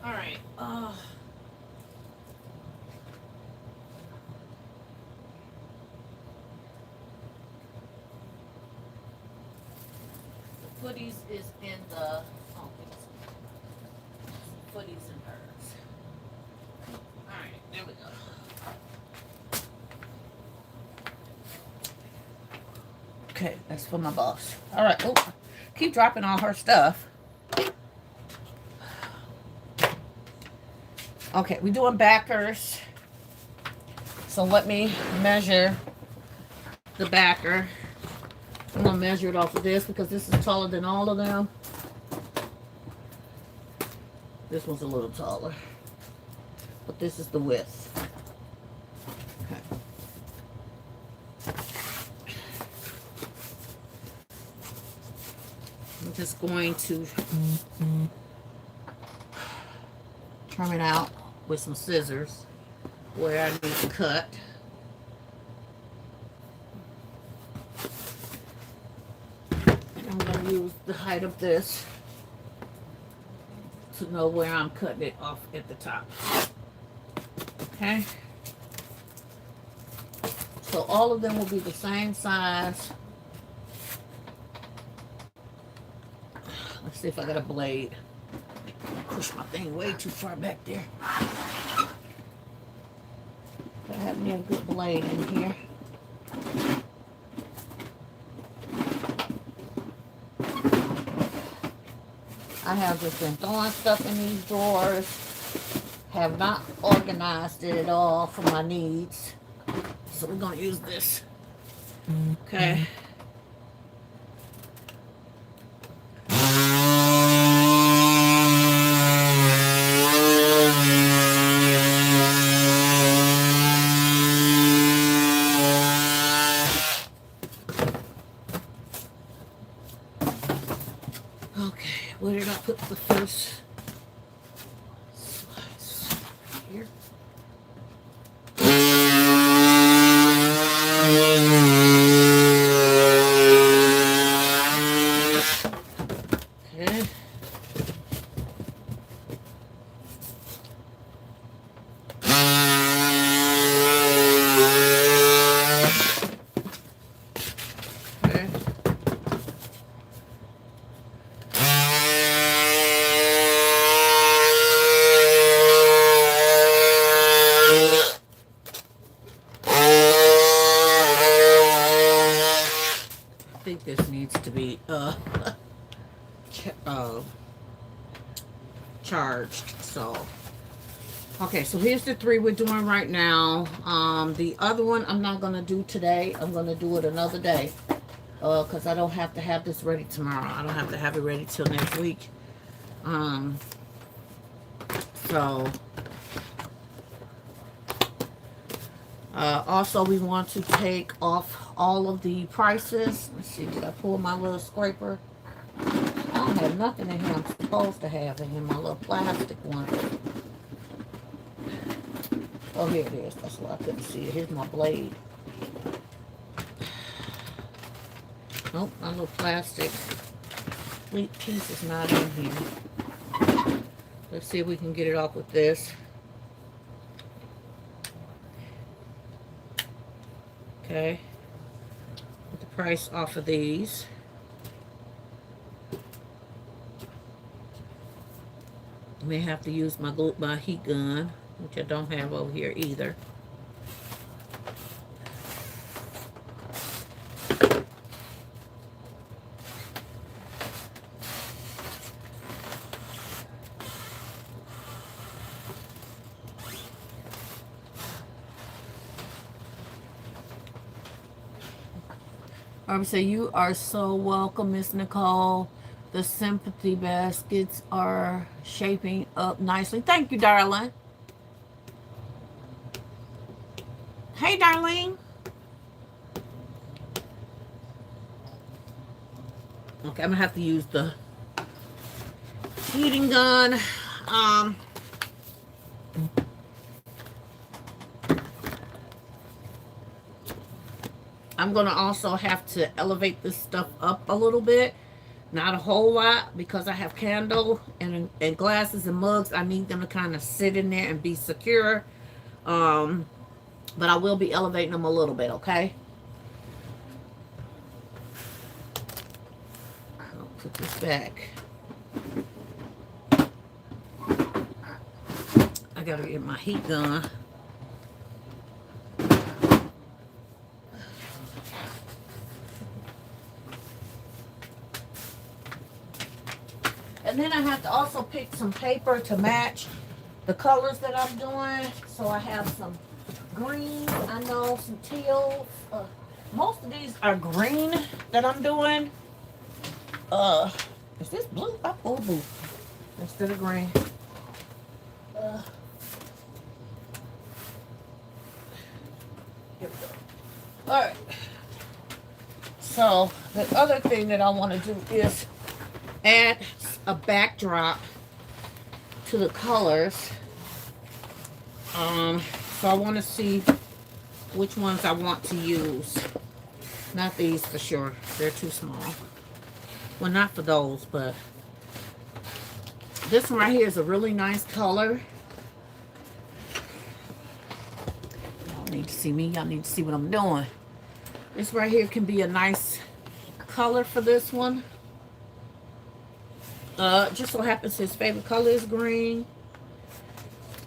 All right. Footies is in the footies in hers. Alright, there we go. Okay, that's for my boss. Alright, oh, keep dropping all her stuff. Okay, we're doing backers. So let me measure the backer. I'm going to measure it off of this because this is taller than all of them. This one's a little taller. But this is the width. Okay. I'm just going to trim it out with some scissors where I need to cut. Use the height of this to know where I'm cutting it off at the top. Okay. So all of them will be the same size. Let's see if I got a blade. Push my thing way too far back there. I have me a good blade in here. I have just been throwing stuff in these drawers. Have not organized it at all for my needs. So we're going to use this. Okay. Okay, where did I put the first slice? Here. Okay. Okay. I think this needs to be charged. So okay, so here's the 3 we're doing right now. The other one I'm not gonna do today. I'm gonna do it another day, because I don't have to have this ready tomorrow. I don't have to have it ready till next week. So also we want to take off all of the prices. Let's see, did I pull my little scraper? I don't have nothing in here I'm supposed to have in here, my little plastic one. Oh, here it is. That's why I couldn't see it. Here's my blade. Nope, my little plastic piece is not in here. Let's see if we can get it off with this. Okay. Put the price off of these. May have to use my heat gun, which I don't have over here either. I would say you are so welcome, Miss Nicole. The sympathy baskets are shaping up nicely. Thank you, darling. Hey, darling. Okay, I'm gonna have to use the heating gun. I'm gonna also have to elevate this stuff up a little bit. Not a whole lot, because I have candle and glasses and mugs. I need them to kind of sit in there and be secure. But I will be elevating them a little bit, okay? I'll put this back. I gotta get my heat gun. And then I have to also pick some paper to match the colors that I'm doing. So I have some greens, I know, some teals. Most of these are green that I'm doing. Is this blue? I pulled blue instead of green. Here we go. All right. So the other thing that I want to do is add a backdrop to the colors. So I want to see which ones I want to use. Not these for sure. They're too small. Well, not for those, but this one right here is a really nice color. Y'all need to see me. Y'all need to see what I'm doing. This right here can be a nice color for this one. Just so happens his favorite color is green.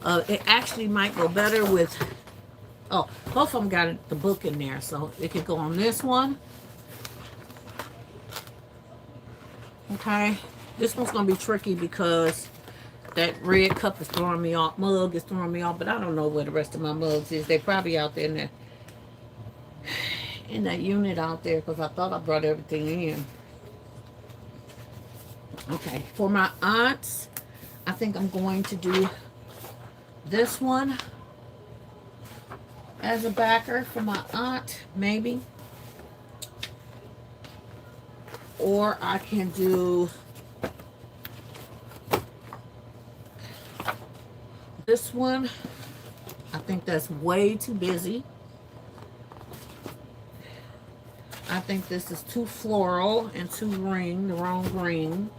It actually might go better with, both of them got the book in there, so it could go on this one. Okay, this one's gonna be tricky because That red cup is throwing me off. Mug is throwing me off, but I don't know where the rest of my mugs is. They probably out there in that unit out there, because I thought I brought everything in. Okay, for my aunts, I think I'm going to do this one as a backer for my aunt, maybe. Or I can do this one. I think that's way too busy. I think this is too floral and too green, the wrong green.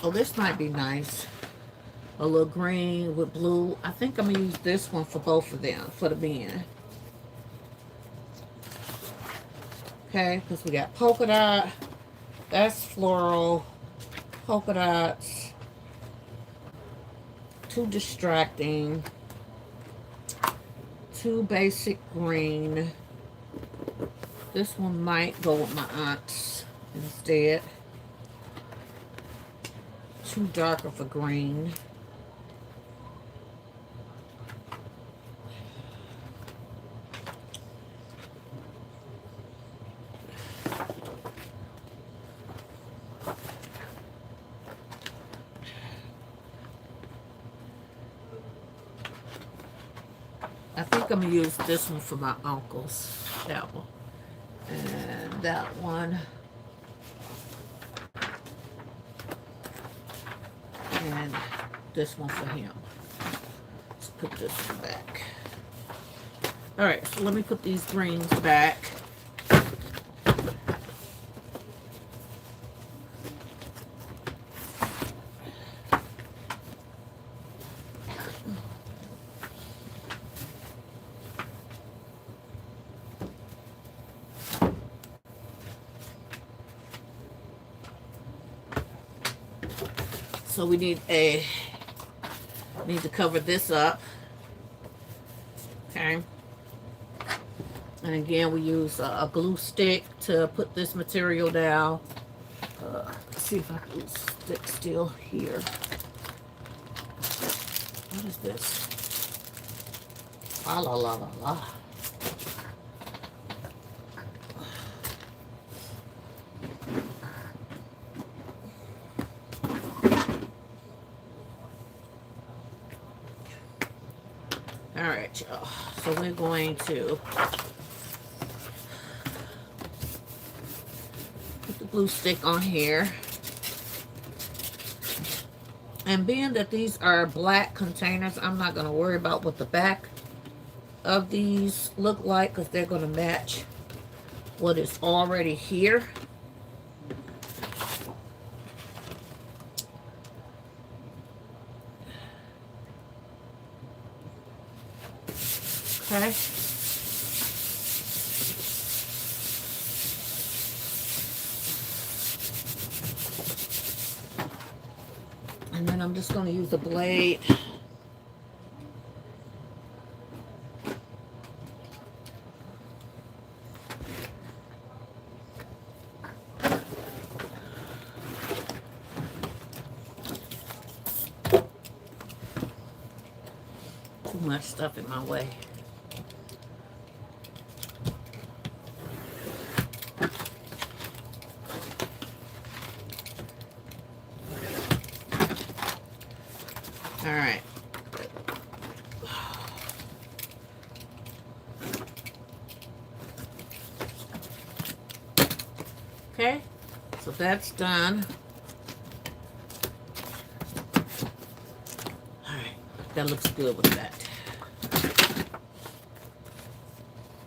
Oh, this might be nice. A little green with blue. I think I'm going to use this one for both of them, for the bin. Okay, because we got polka dot. That's floral. Polka dots. Too distracting. Too basic green. This one might go with my aunt's instead. Too dark of a green. I think I'm going to use this one for my uncles. That one. And that one. And this one for him. Let's put this one back. Alright, so let me put these greens back. So we need to cover this up. Okay. And again, we use a glue stick to put this material down. Let's see if I can stick still here. What is this? La la la la la. Alright, y'all. So we're going to put the glue stick on here. And being that these are black containers, I'm not going to worry about what the back of these look like, because they're going to match what is already here. Okay. And then I'm just going to use the blade. Too much stuff in my way. All right. Okay, so that's done. All right, that looks good with that.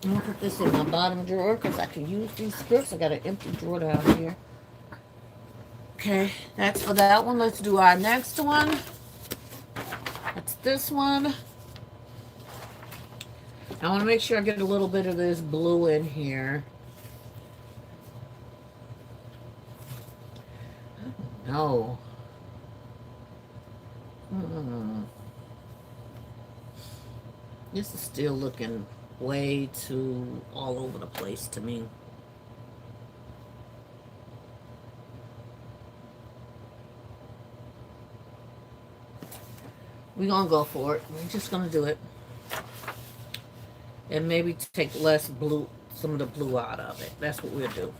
I'm gonna put this in my bottom drawer because I can use these scripts. I got an empty drawer down here. Okay, that's for that one. Let's do our next one. That's this one. I want to make sure I get a little bit of this blue in here. No. This is still looking way too all over the place to me. We're going to go for it. We're just going to do it. And maybe take less blue, some of the blue out of it. That's what we'll do.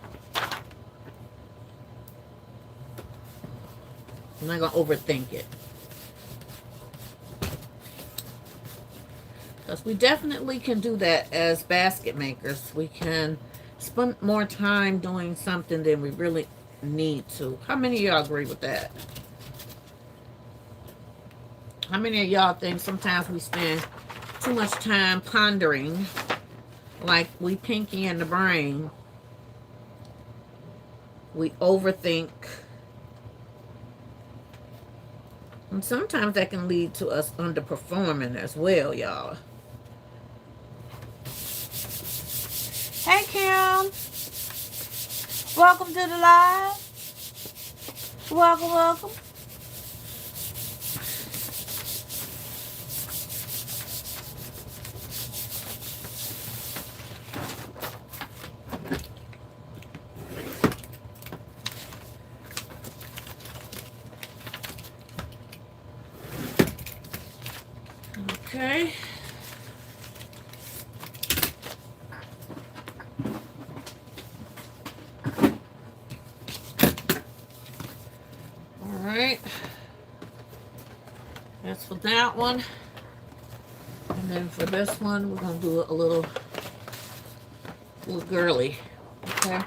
I'm not going to overthink it. Because we definitely can do that as basket makers. We can spend more time doing something than we really need to. How many of y'all agree with that? How many of y'all think sometimes we spend too much time pondering, like we pinky in the brain? We overthink. And sometimes that can lead to us underperforming as well, y'all. Hey, Kim. Welcome to the live. Welcome, welcome. Okay. All right. That's for that one. And then for this one, we're going to do it a little girly. Okay.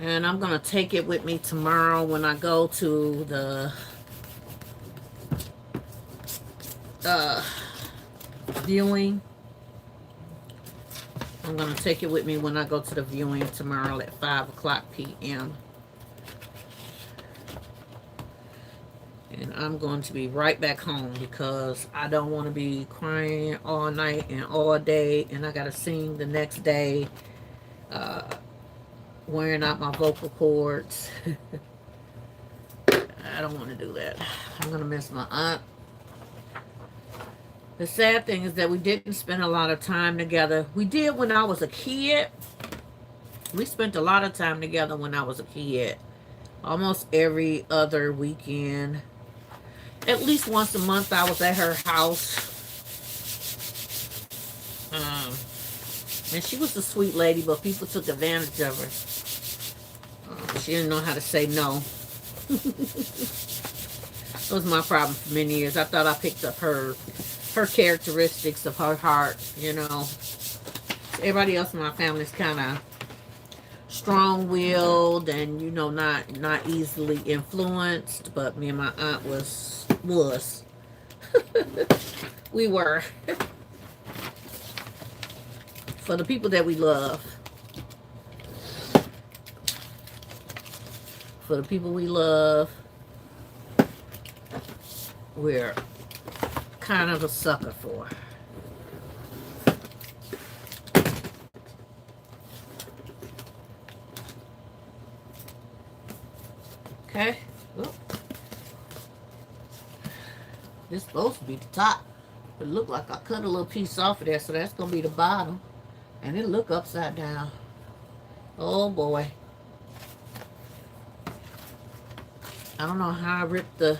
And I'm going to take it with me tomorrow when I go to the viewing. I'm going to take it with me when I go to the viewing tomorrow at 5 o'clock p.m. And I'm going to be right back home because I don't want to be crying all night and all day. And I got to sing the next day. Wearing out my vocal cords. I don't want to do that. I'm going to miss my aunt. The sad thing is that we didn't spend a lot of time together. We did when I was a kid. We spent a lot of time together when I was a kid. Almost every other weekend. At least once a month I was at her house. And she was a sweet lady, but people took advantage of her. She didn't know how to say no. That was my problem for many years. I thought I picked up her characteristics of her heart, you know. Everybody else in my family is kind of strong-willed and, you know, not easily influenced. But me and my aunt was. We were. For the people that we love. For the people we love, we're kind of a sucker for. Okay. Oh. This is supposed to be the top. It looked like I cut a little piece off of there, so that's going to be the bottom. And it look upside down. Oh, boy. I don't know how I ripped the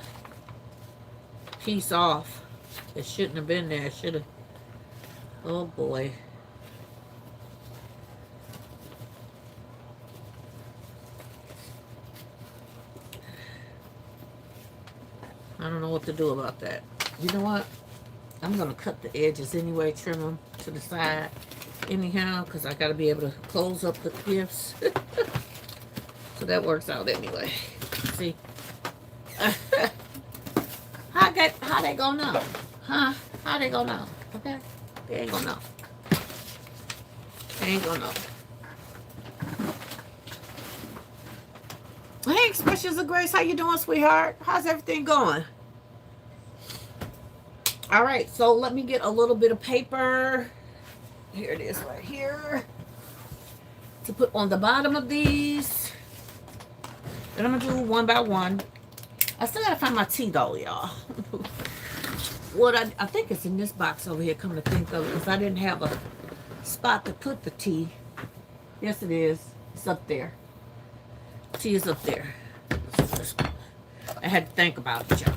piece off. It shouldn't have been there. It should have. Oh, boy. I don't know what to do about that. You know what? I'm going to cut the edges anyway, trim them to the side anyhow, because I got to be able to close up the gifts. So that works out anyway. See? How they gonna know? Huh? How they gonna know? Okay? They ain't gonna know. They ain't gonna know. Hey, Expressions of Grace. How you doing, sweetheart? How's everything going? All right, so let me get a little bit of paper. Here it is right here. to put on the bottom of these. And I'm gonna do one by one. I still gotta find my tea though, y'all. What I think it's in this box over here, come to think of it, because I didn't have a spot to put the tea. Yes, it is. It's up there. Tea is up there. I had to think about it, y'all.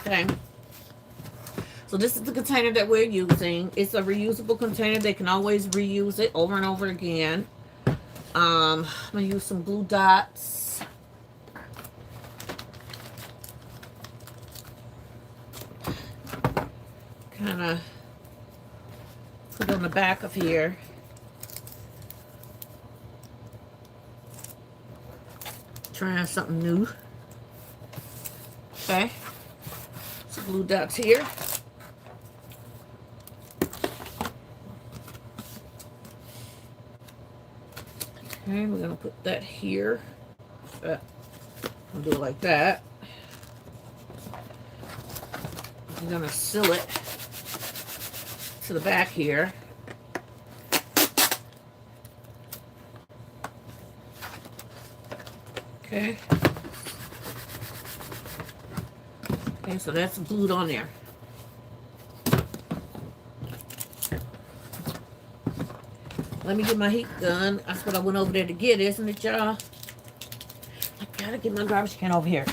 Okay. So this is the container that we're using. It's a reusable container. They can always reuse it over and over again. I'm going to use some glue dots. Kind of put it on the back of here. Trying something new. Okay. Some glue dots here. Okay, we're gonna put that here. I'll do it like that. I'm gonna seal it to the back here. Okay. Okay, so that's glued on there. Let me get my heat gun. That's what I went over there to get, isn't it, y'all? I gotta get my garbage can over here.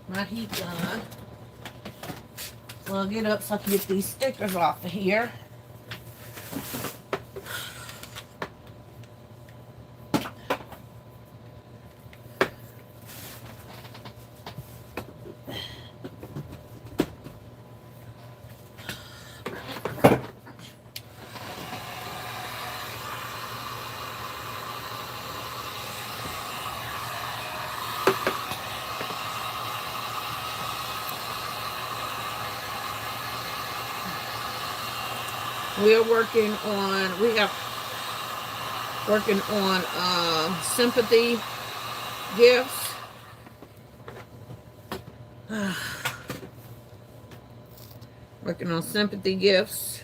My heat gun. Plug it up so I can get these stickers off of here. We're working on sympathy gifts. Working on sympathy gifts.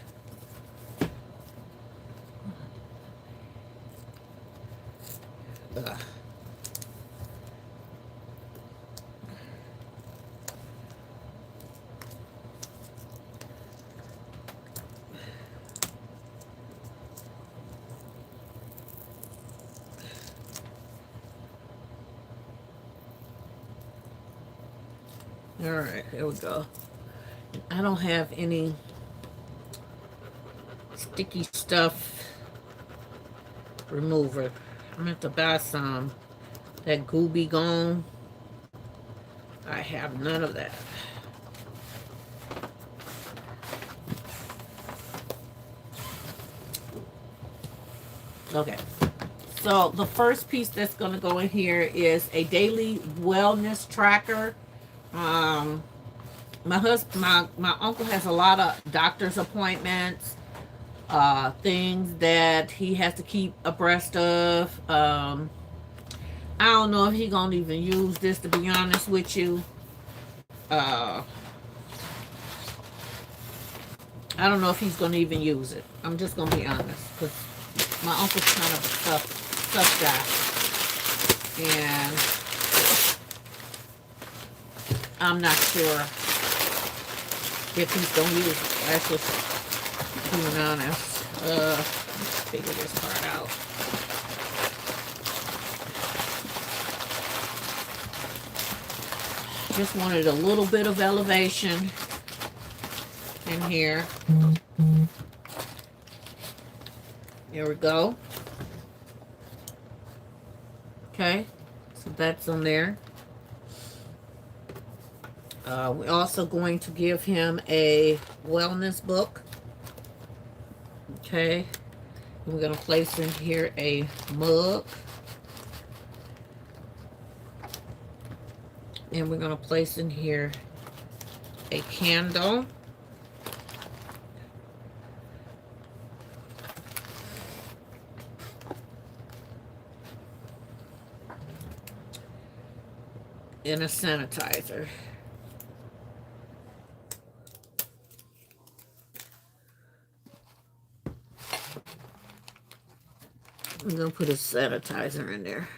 All right, here we go. I don't have any sticky stuff remover. I'm gonna have to buy some. That goo be gone. I have none of that. Okay. So the first piece that's gonna go in here is a daily wellness tracker. My uncle has a lot of doctor's appointments, things that he has to keep abreast of. I don't know if he gonna even use this, to be honest with you. I don't know if he's gonna even use it. I'm just gonna be honest, because my uncle's kind of a tough guy, and I'm not sure if he's gonna use it. That's just being honest. Let's figure this part out. Just wanted a little bit of elevation in here. There we go. Okay, so that's on there. We're also going to give him a wellness book. Okay, and we're going to place in here a mug. And we're going to place in here a candle. And a sanitizer. I'm going to put a sanitizer in there.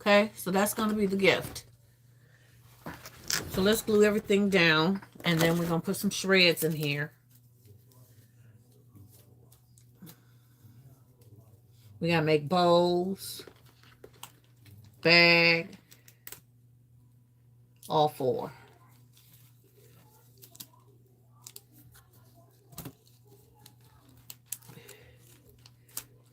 Okay, so that's going to be the gift. So let's glue everything down, and then we're going to put some shreds in here. We got to make bowls, bag, all four.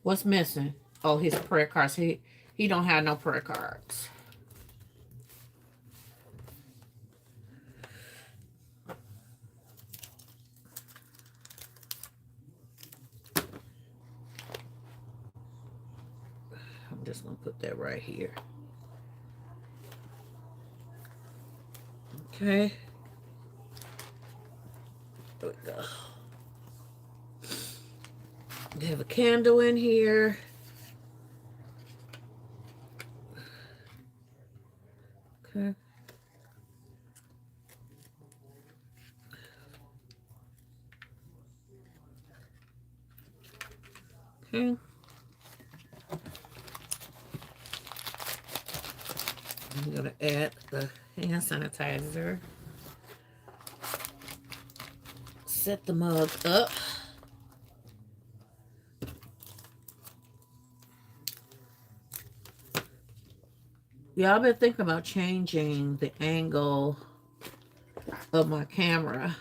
What's missing? Oh, his prayer cards. He don't have no prayer cards. I'm just going to put that right here. Okay. There we go. We have a candle in here. Okay. Okay. I'm going to add the hand sanitizer. Set the mug up. Yeah, I've been thinking about changing the angle of my camera.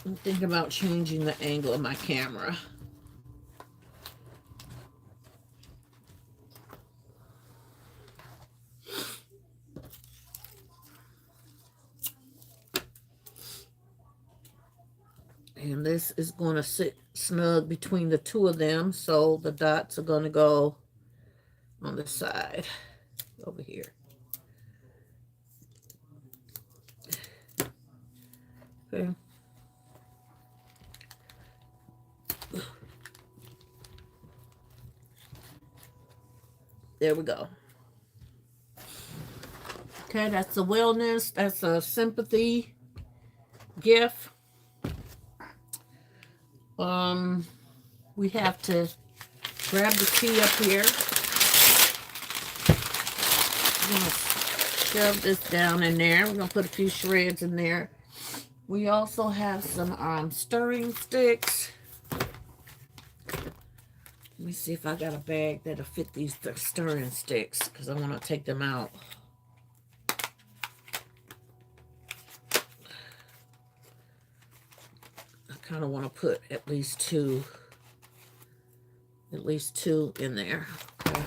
I'm thinking about changing the angle of my camera. And this is going to sit snug between the two of them, so the dots are going to go on the side over here. Okay. There we go. Okay, that's a wellness. That's a sympathy gift. We have to grab the key up here. We're going to shove this down in there. We're going to put a few shreds in there. We also have some stirring sticks. Let me see if I got a bag that'll fit these stirring sticks, because I want to take them out. I kind of want to put at least two in there. Okay.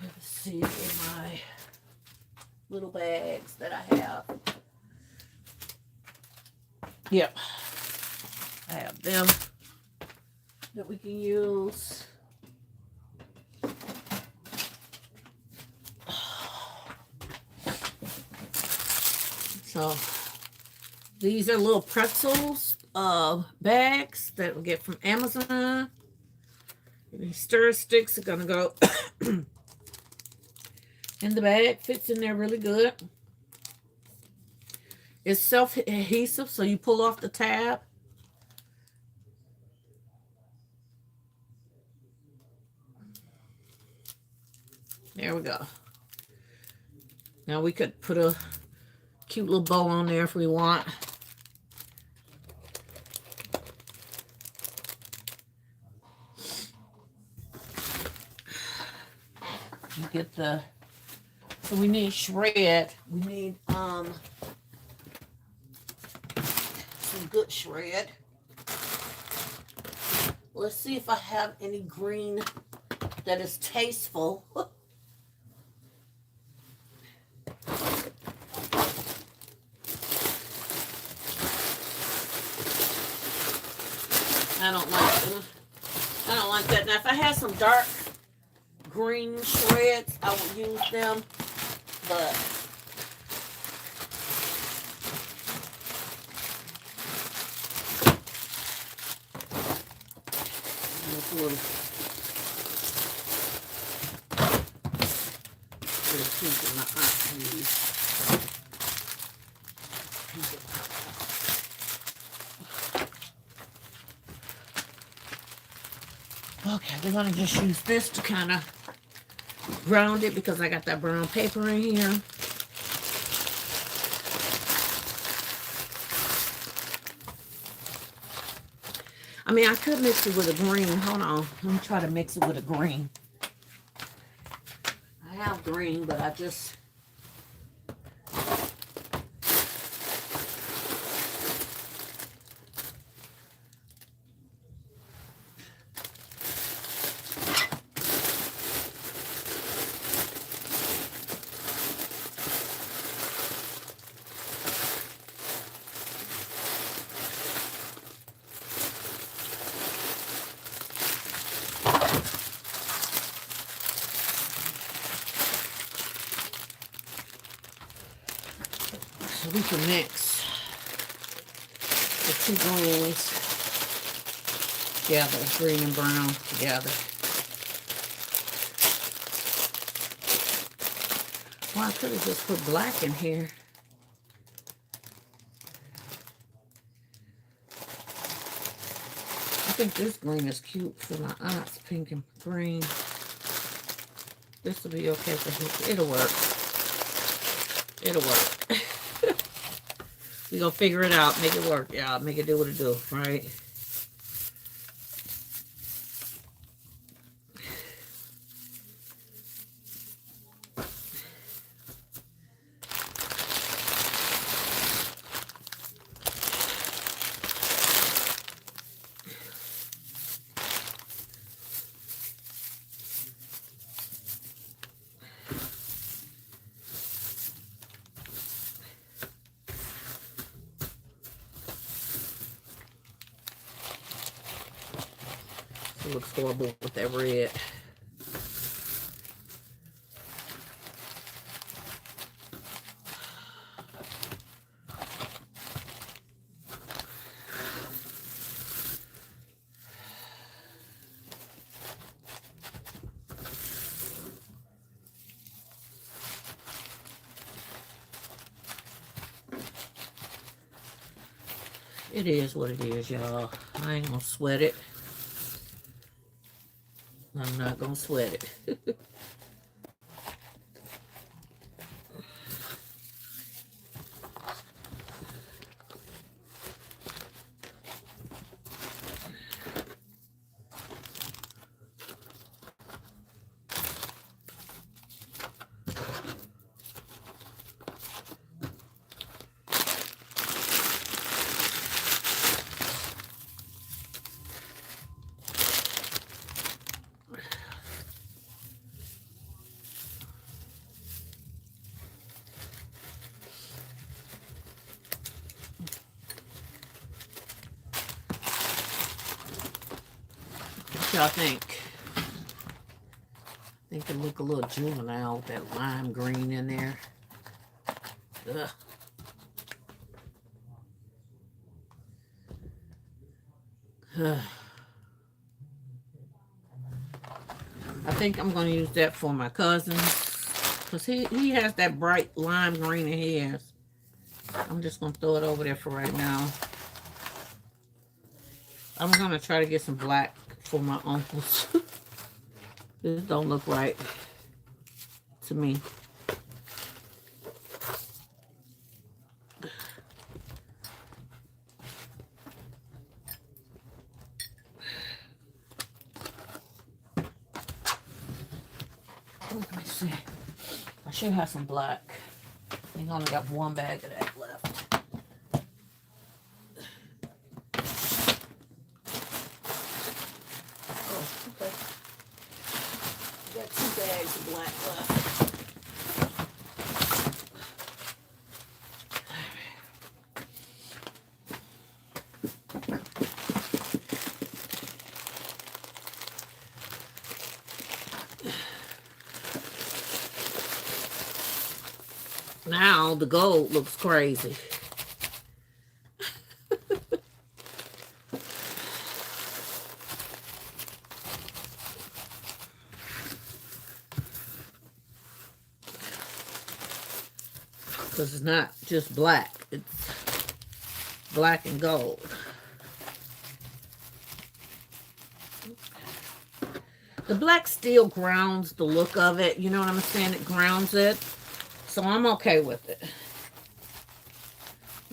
Let's see in my little bags that I have. Yep, I have them that we can use. So these are little pretzels bags that we get from Amazon. These stir sticks are gonna go in the bag. Fits in there really good. It's self-adhesive, so you pull off the tab. There we go. Now we could put a cute little bow on there if we want. You get the, so we need shred. We need some good shred. Let's see if I have any green that is tasteful. I don't like that. Now, if I had some dark green shreds, I would use them, but pink in my aunt used. Okay, we're gonna just use this to kind of ground it because I got that brown paper in here. I mean, I could mix it with a green. Hold on. Let me try to mix it with a green. I have green, but I just... So we can mix the two greens together, green and brown together. Well, I could have just put black in here. I think this green is cute for my aunt's pink and green. This will be okay for him. It'll work. It'll work. We're going to figure it out. Make it work, y'all. Make it do what it do, right? It looks horrible with that red. It is what it is, y'all. I ain't gonna sweat it. I'm not gonna sweat it. What y'all think? I think it look a little juvenile with that lime green in there. Ugh. I think I'm going to use that for my cousin. Because he has that bright lime green in his. I'm just going to throw it over there for right now. I'm going to try to get some black for my uncles. This don't look right to me. Let me see. I should have some black. I think I only got one bag of that left. Oh, okay. Got 2 bags of black left. Now the gold looks crazy. because it's not just black. It's black and gold. The black still grounds the look of it. You know what I'm saying? It grounds it. So I'm okay with it.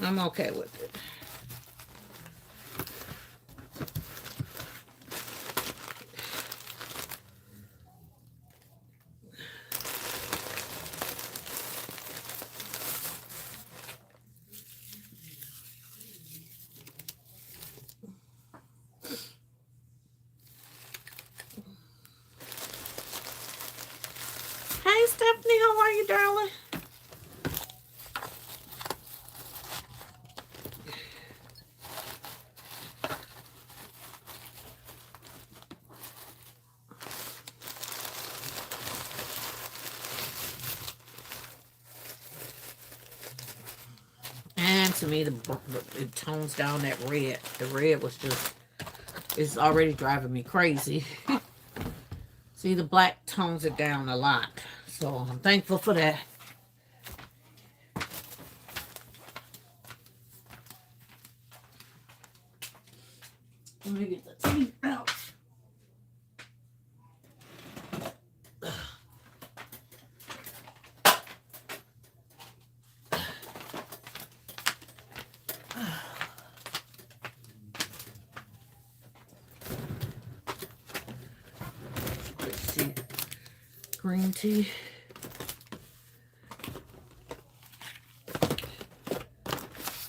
I'm okay with it. Hey, Stephanie, how are you, darling? And to me, it tones down that red. The red was just, it's already driving me crazy. See, the black tones it down a lot. So I'm thankful for that. Let me get the teeth out. Let's see. Green tea.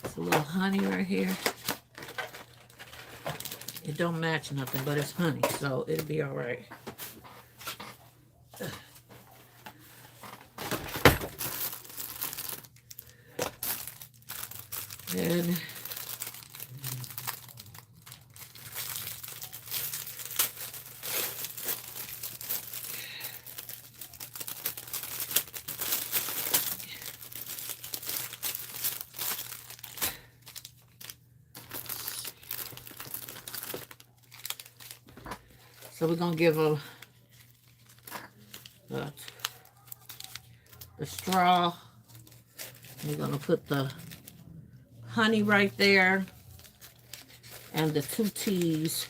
It's a little honey right here. It don't match nothing, but it's honey, so it'll be all right. And so we're going to give them the straw. We're going to put the honey right there and the 2 teas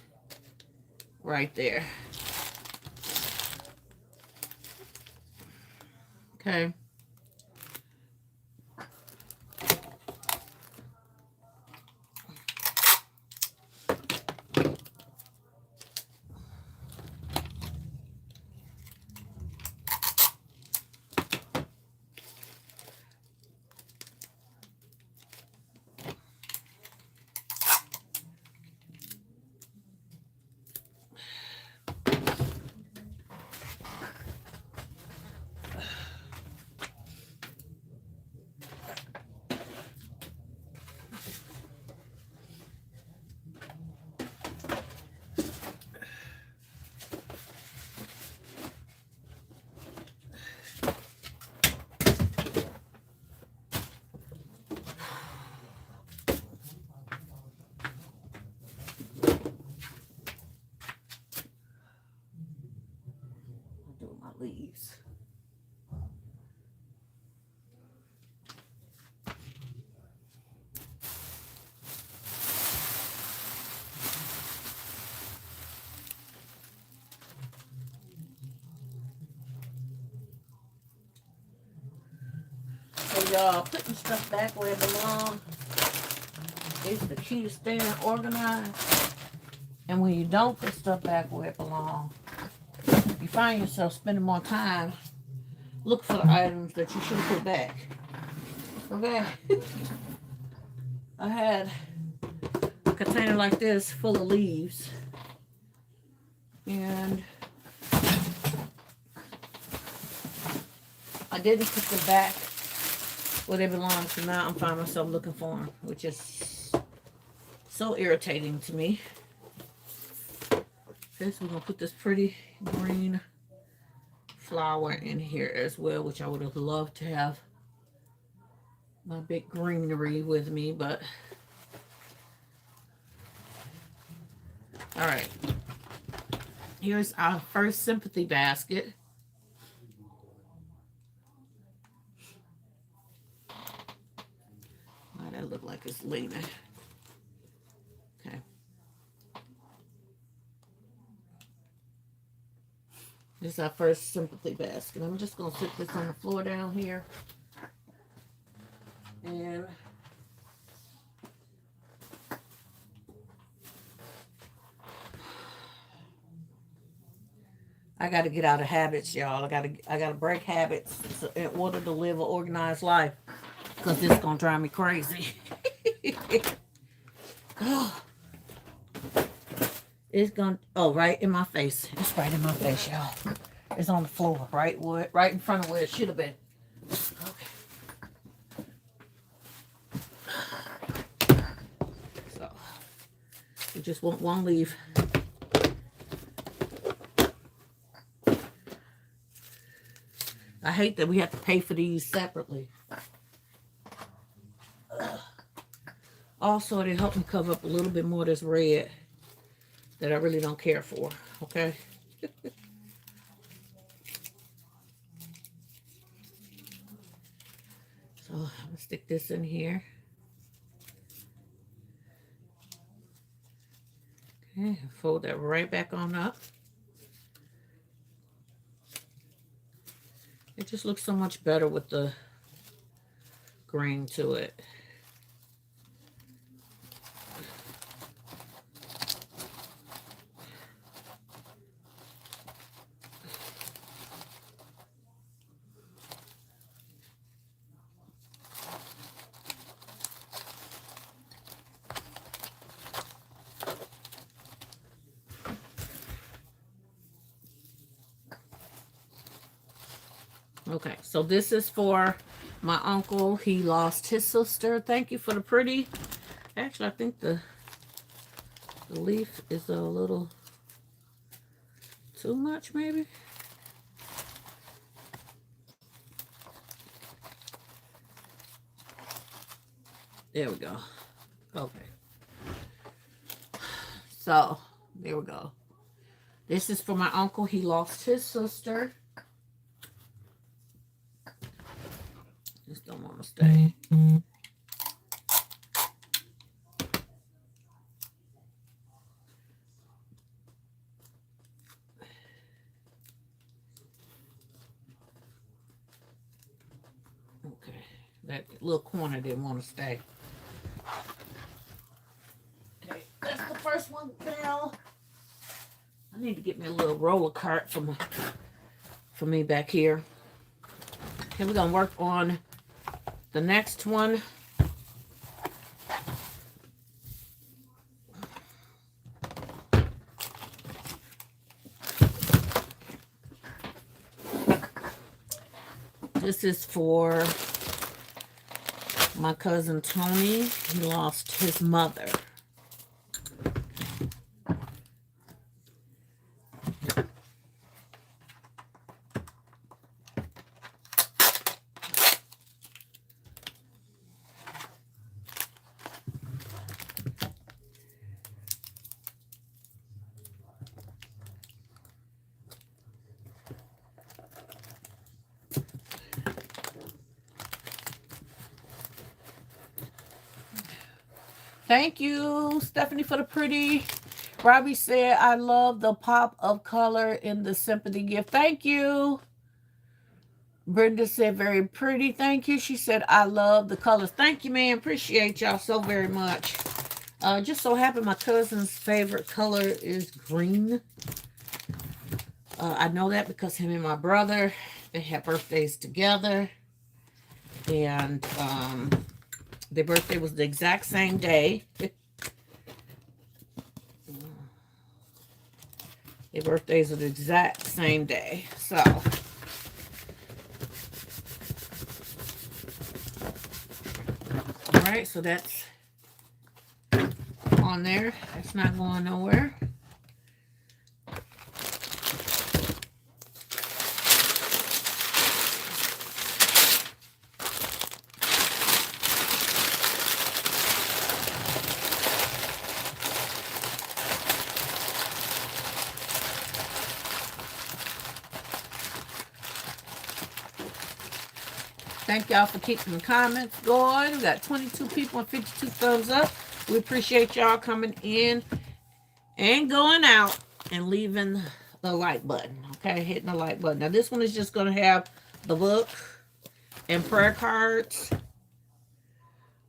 right there. Okay. Leaves. So y'all, putting stuff back where it belongs is the key to staying organized. And when you don't put stuff back where it belongs, you find yourself spending more time looking for the items that you should have put back. Okay? I had a container like this full of leaves. And I didn't put them back where they belong. So now I'm finding myself looking for them, which is so irritating to me. Okay, so we're going to put this pretty green flower in here as well, which I would have loved to have my big greenery with me, but all right. Here's our first sympathy basket. that look like it's leaning. Okay. This is our first sympathy basket. I'm just going to sit this on the floor down here. And I got to get out of habits, y'all. I got to break habits in order to live an organized life, because this is going to drive me crazy. It's going to, oh, right in my face. It's right in my face, y'all. It's on the floor, right in front of where it should have been. Okay. So, we just want one leaf. I hate that we have to pay for these separately. Also, they help me cover up a little bit more of this red that I really don't care for, okay? So, I'm going to stick this in here. Okay, fold that right back on up. It just looks so much better with the green to it. Okay, so this is for my uncle. He lost his sister. Thank you for the pretty. Actually, I think the leaf is a little too much, maybe. There we go. Okay. So, there we go. This is for my uncle. He lost his sister. Just don't want to stay. Okay, that little corner didn't want to stay. Okay, that's the first one down. I need to get me a little roller cart for me back here. Okay, we're gonna work on the next one. This is for my cousin Tony. He lost his mother. Thank you, Stephanie, for the pretty. Robbie said, I love the pop of color in the sympathy gift. Thank you. Brenda said, very pretty. Thank you. She said, I love the colors. Thank you, man. Appreciate y'all so very much. Just so happy my cousin's favorite color is green. I know that because him and my brother, they have birthdays together. And their birthday was the exact same day. Their birthdays are the exact same day. So, all right, so that's on there. That's not going nowhere. Thank y'all for keeping the comments going. We got 22 people and 52 thumbs up. We appreciate y'all coming in and going out and leaving the like button. Okay, hitting the like button. Now this one is just going to have the book and prayer cards.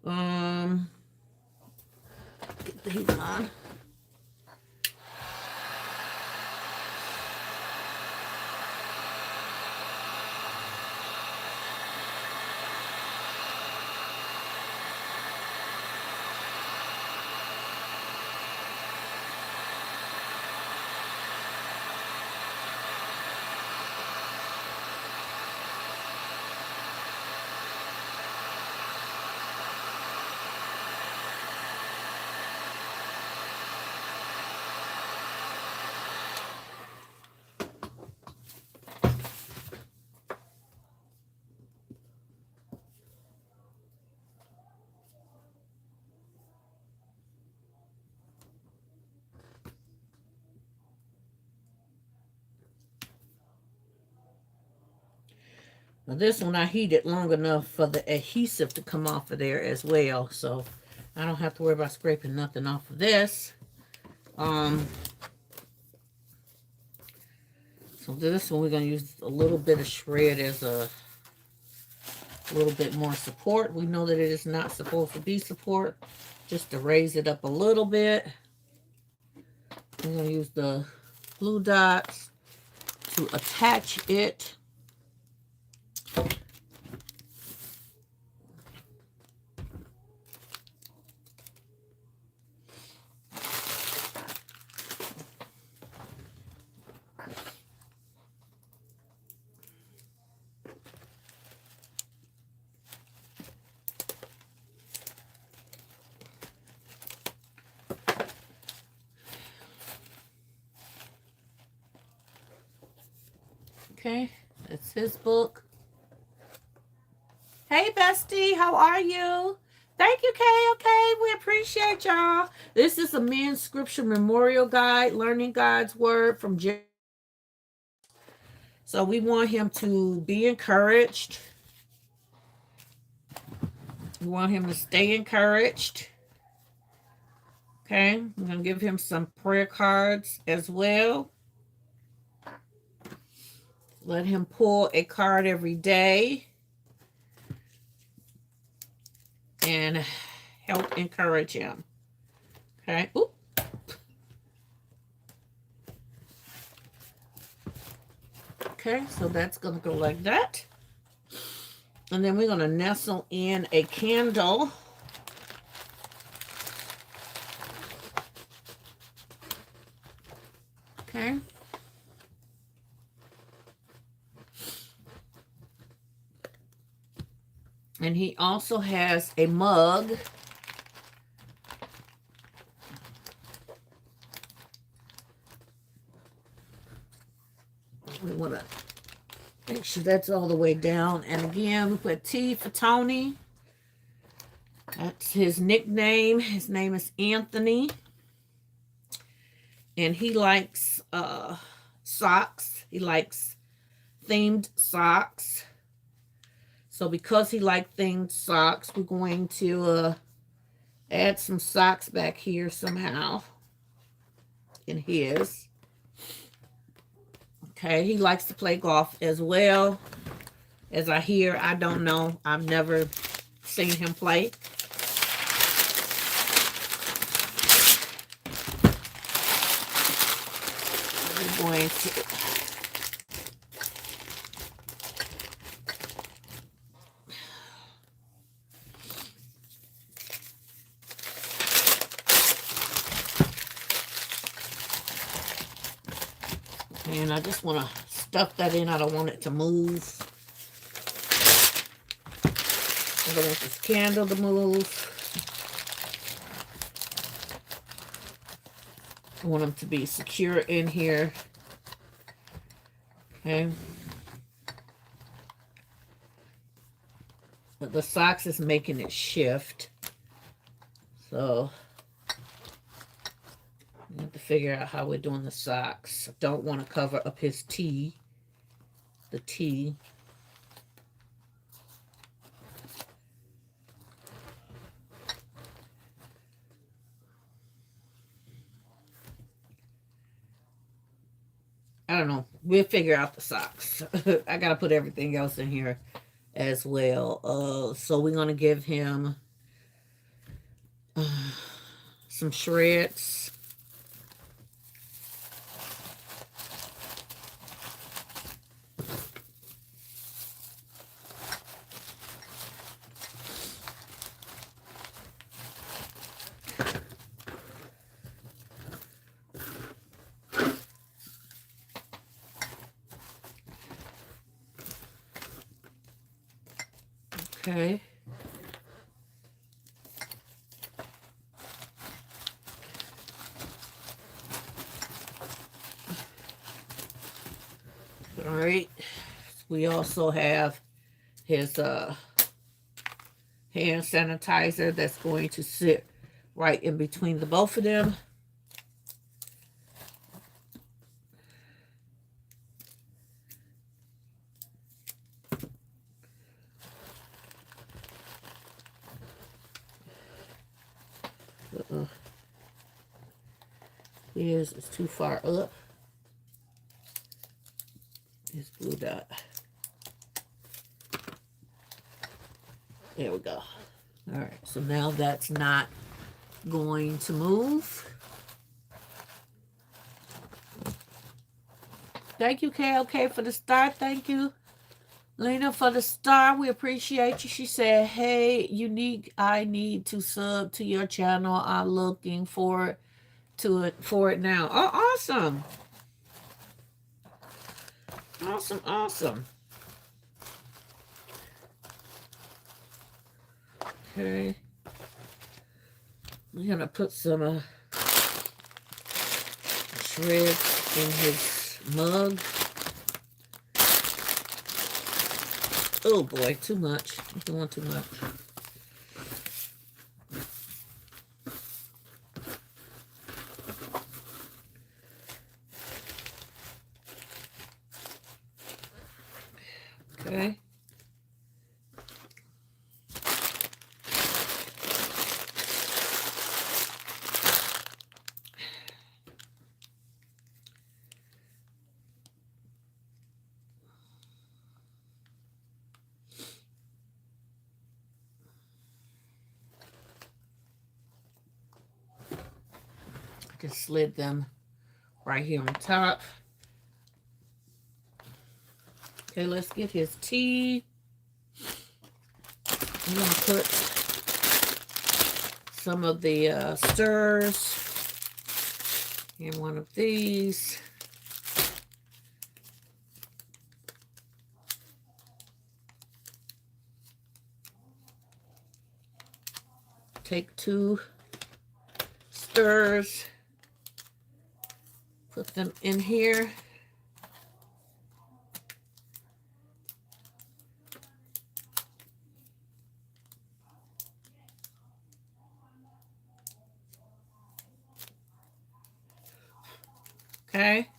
Get these on. Now this one I heated long enough for the adhesive to come off of there as well, so I don't have to worry about scraping nothing off of this. So this one we're going to use a little bit of shred as a little bit more support. We know that it is not supposed to be support, just to raise it up a little bit. I'm going to use the blue dots to attach it. Okay, that's his book. Hey, bestie, how are you? Thank you, Kay. Okay, we appreciate y'all. This is a men's scripture memorial guide, learning God's word from Jerry. So we want him to be encouraged. We want him to stay encouraged. Okay, I'm going to give him some prayer cards as well. Let him pull a card every day and help encourage him. Okay. Oop. Okay, so that's going to go like that. And then we're going to nestle in a candle. Okay. And he also has a mug. We want to make sure that's all the way down. And again, we put T for Tony. That's his nickname. His name is Anthony. And he likes socks. He likes themed socks. So because he likes themed socks, we're going to add some socks back here somehow in his. Okay, he likes to play golf as well. As I hear, I don't know. I've never seen him play. We're going to... And I just want to stuff that in. I don't want it to move. I don't want this candle to move. I want them to be secure in here. Okay. But the socks is making it shift. So we have to figure out how we're doing the socks. I don't want to cover up his T. The T. we'll figure out the socks. I gotta put everything else in here as well. So we're gonna give him some shreds. Okay. All right. We also have his hand sanitizer that's going to sit right in between the both of them. His is too far up. His blue dot. There we go. All right, so now that's not going to move. Thank you, KLK, for the star. Thank you, Lena, for the star. We appreciate you. She said, hey, Unique, I need to sub to your channel. I'm looking forward to it now. Oh, awesome. Awesome, awesome. Okay. I'm gonna put some shreds in his mug. Oh boy, too much. I'm doing too much. Okay. Just slid them right here on top. Okay, let's get his tea. I'm going to put some of the stirs in one of these. Take 2 stirs. Put them in here. Okay.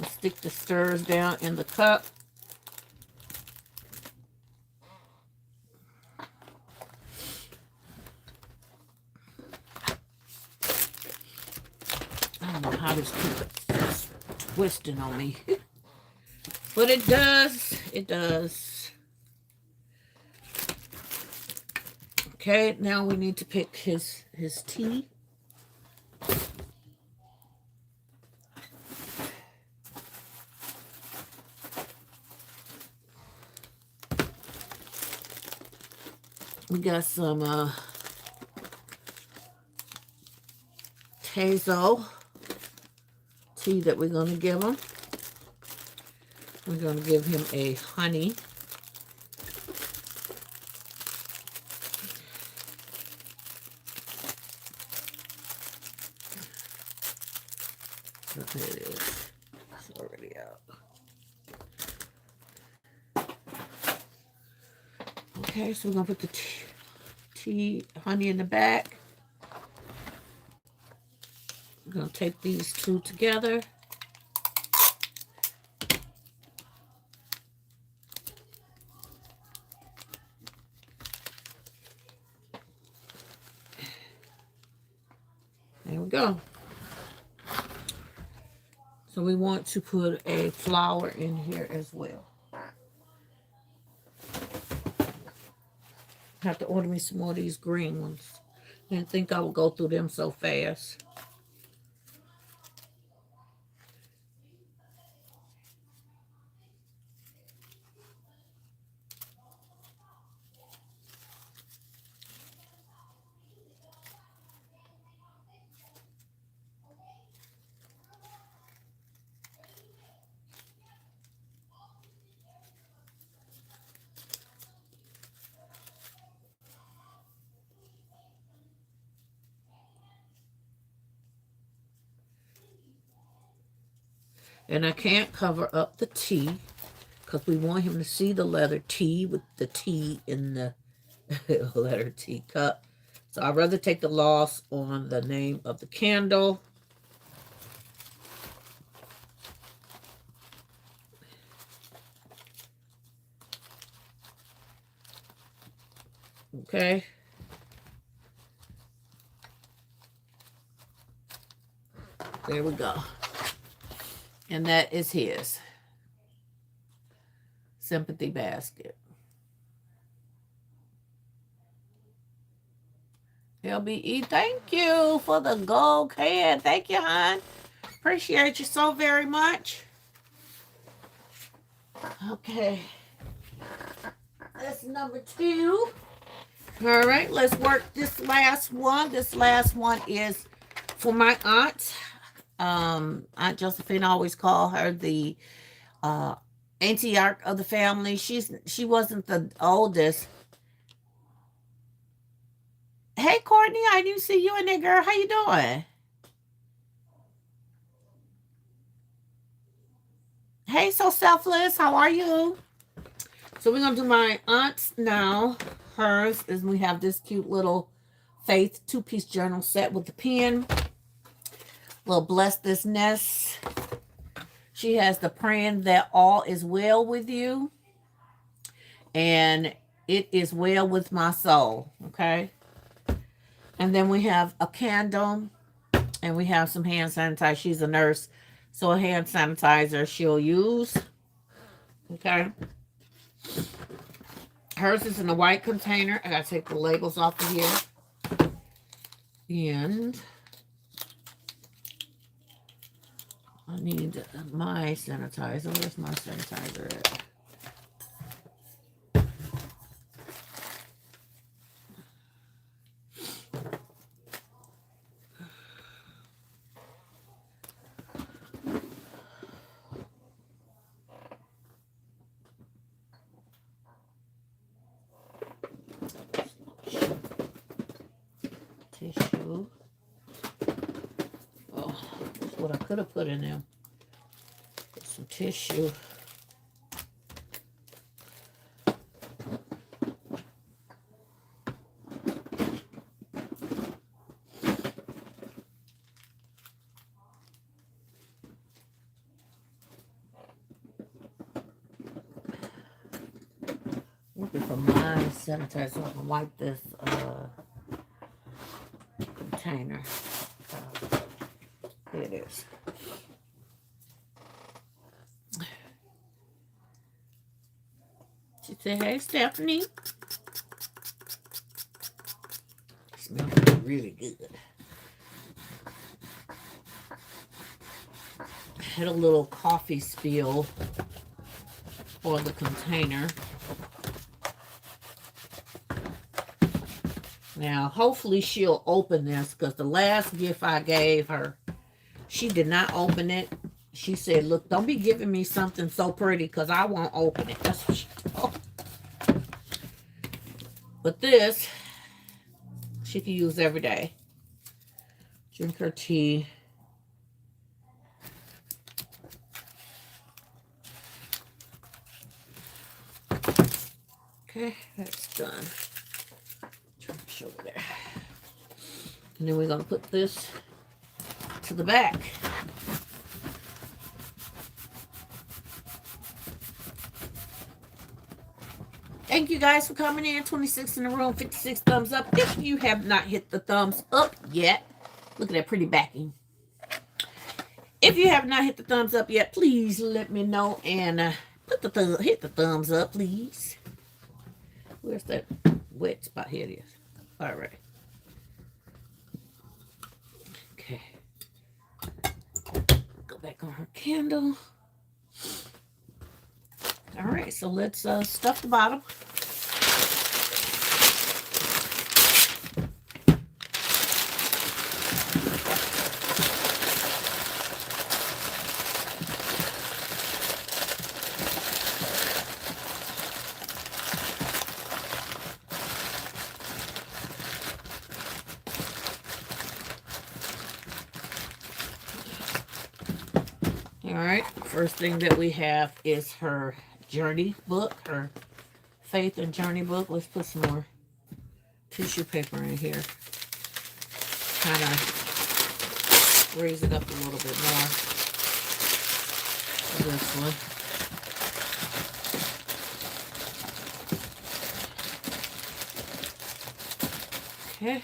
Let's stick the stirs down in the cup. I don't know how this keeps twisting on me. But it does. It does. Okay, now we need to pick his tea. We got some Tazo tea that we're going to give him. We're going to give him a honey. There it is. It's already out. Okay, so we're going to put the tea, honey in the back. I'm going to take these 2 together. There we go. So we want to put a flower in here as well. Have to order me some more of these green ones. Didn't think I would go through them so fast. And I can't cover up the T because we want him to see the letter T with the T in the letter T cup. So I'd rather take the loss on the name of the candle. Okay. There we go. And that is his sympathy basket. LBE, thank you for the gold can. Thank you, hon. Appreciate you so very much. Okay. That's number 2. All right, let's work this last one. This last one is for my aunt. Aunt Josephine, I always call her the auntie of the family. She wasn't the oldest. Hey, Courtney, I didn't see you in there, girl. How you doing? Hey, so selfless. How are you? So we're going to do my aunt's now. Hers is we have this cute little Faith 2-piece journal set with the pen. Little bless this nest. She has the praying that all is well with you. And it is well with my soul. Okay. And then we have a candle. And we have some hand sanitizer. She's a nurse. So a hand sanitizer she'll use. Okay. Hers is in a white container. I gotta take the labels off of here. And I need my sanitizer. Where's my sanitizer at? Tissue. Oh, that's what I could have put in there. Put some tissue. Looking for my sanitizer so I can wipe this container. Here it is. She said, hey, Stephanie. Smells really good. Had a little coffee spill for the container. Now, hopefully she'll open this because the last gift I gave her, she did not open it. She said, look, don't be giving me something so pretty because I won't open it. That's what she told. But this, she can use every day. Drink her tea. Okay, that's done. Over there. And then we're going to put this to the back. Thank you guys for coming in. 26 in the room, 56 thumbs up. If you have not hit the thumbs up yet, Look at that pretty backing. If you have not hit the thumbs up yet, please let me know and hit the thumbs up, please. Where's that wet spot? Here it is. All right. Okay. Go back on her candle. All right, so let's stuff the bottom. All right, first thing that we have is her journey book, her faith and journey book. Let's put some more tissue paper in here. Kind of raise it up a little bit more. This one. Okay.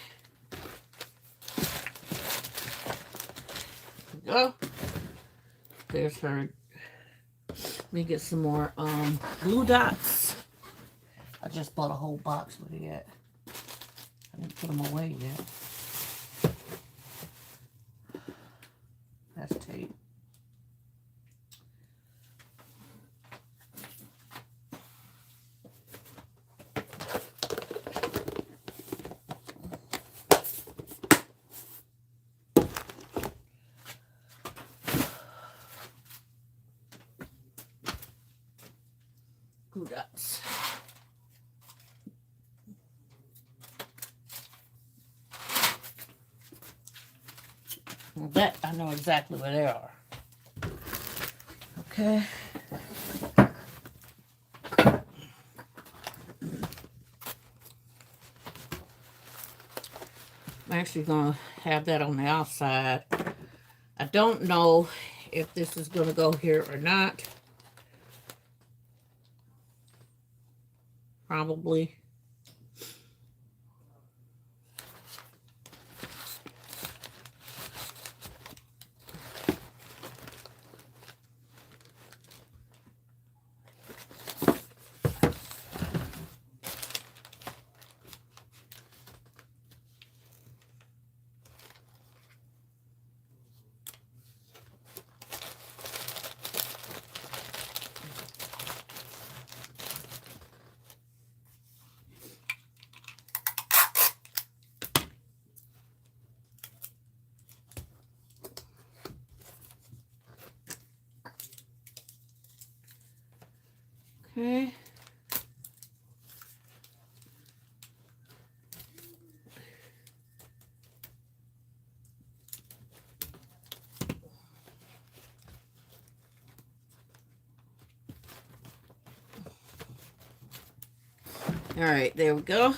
Go. There's her. Let me get some more glue dots. I just bought a whole box with it yet. I didn't put them away yet. That's tape. Glue dots. Well, that I know exactly where they are. Okay. I'm actually going to have that on the outside. I don't know if this is going to go here or not. Probably. Okay. All right, there we go.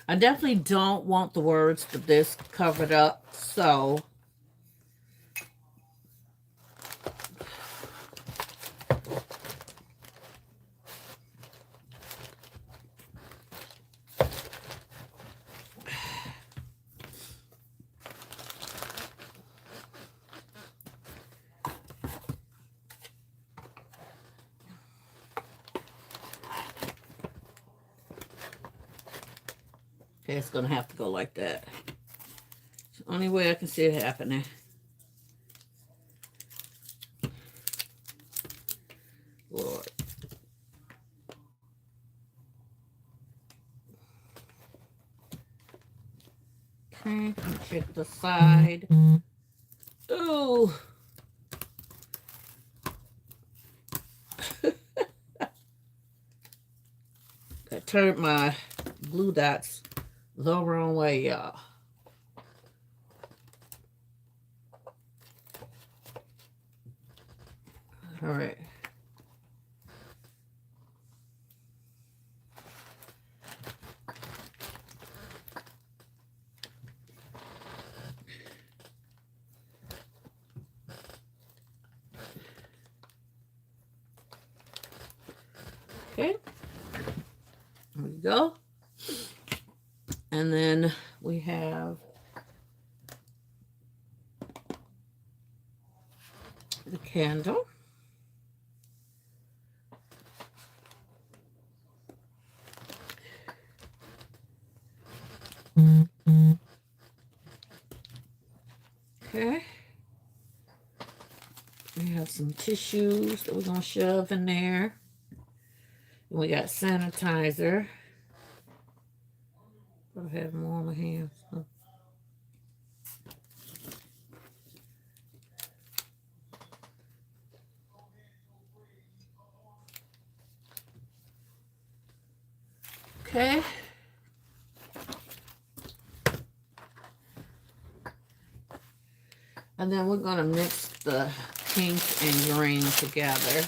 I definitely don't want the words for this covered up, so okay, it's gonna have to go like that. It's the only way I can see it happening. Lord. Okay, check the side. Ooh. I turned my glue dots the wrong way, y'all. All right. Okay. There we go. And then we have the candle. Okay. We have some tissues that we're going to shove in there. And we got sanitizer. I have more on my hands. Oh. Okay. And then we're going to mix the pink and green together.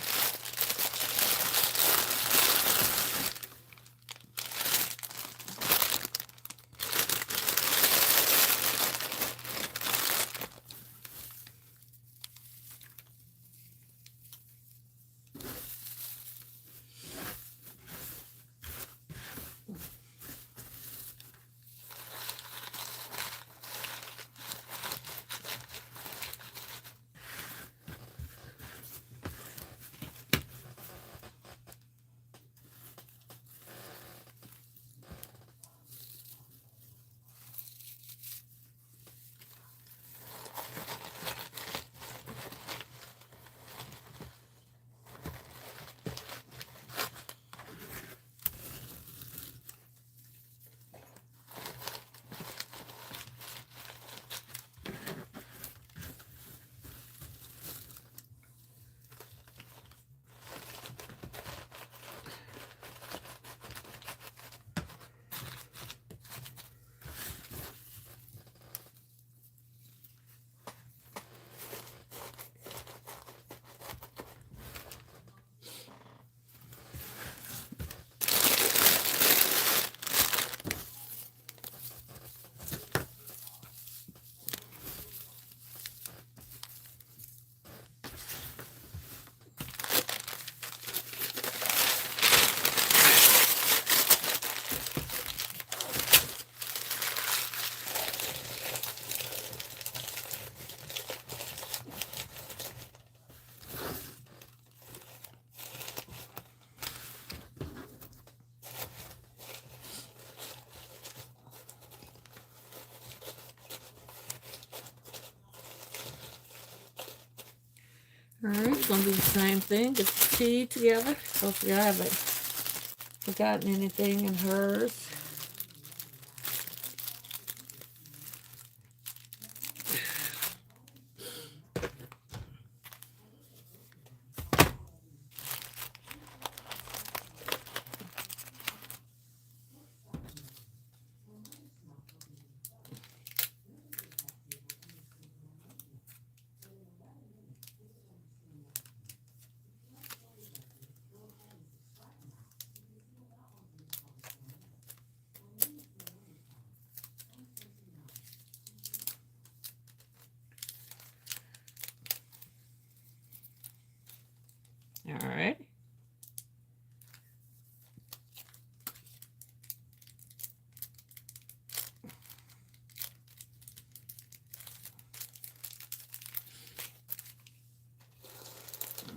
All right, we're going to do the same thing. Get the tea together. Hopefully I haven't forgotten anything in hers. All right.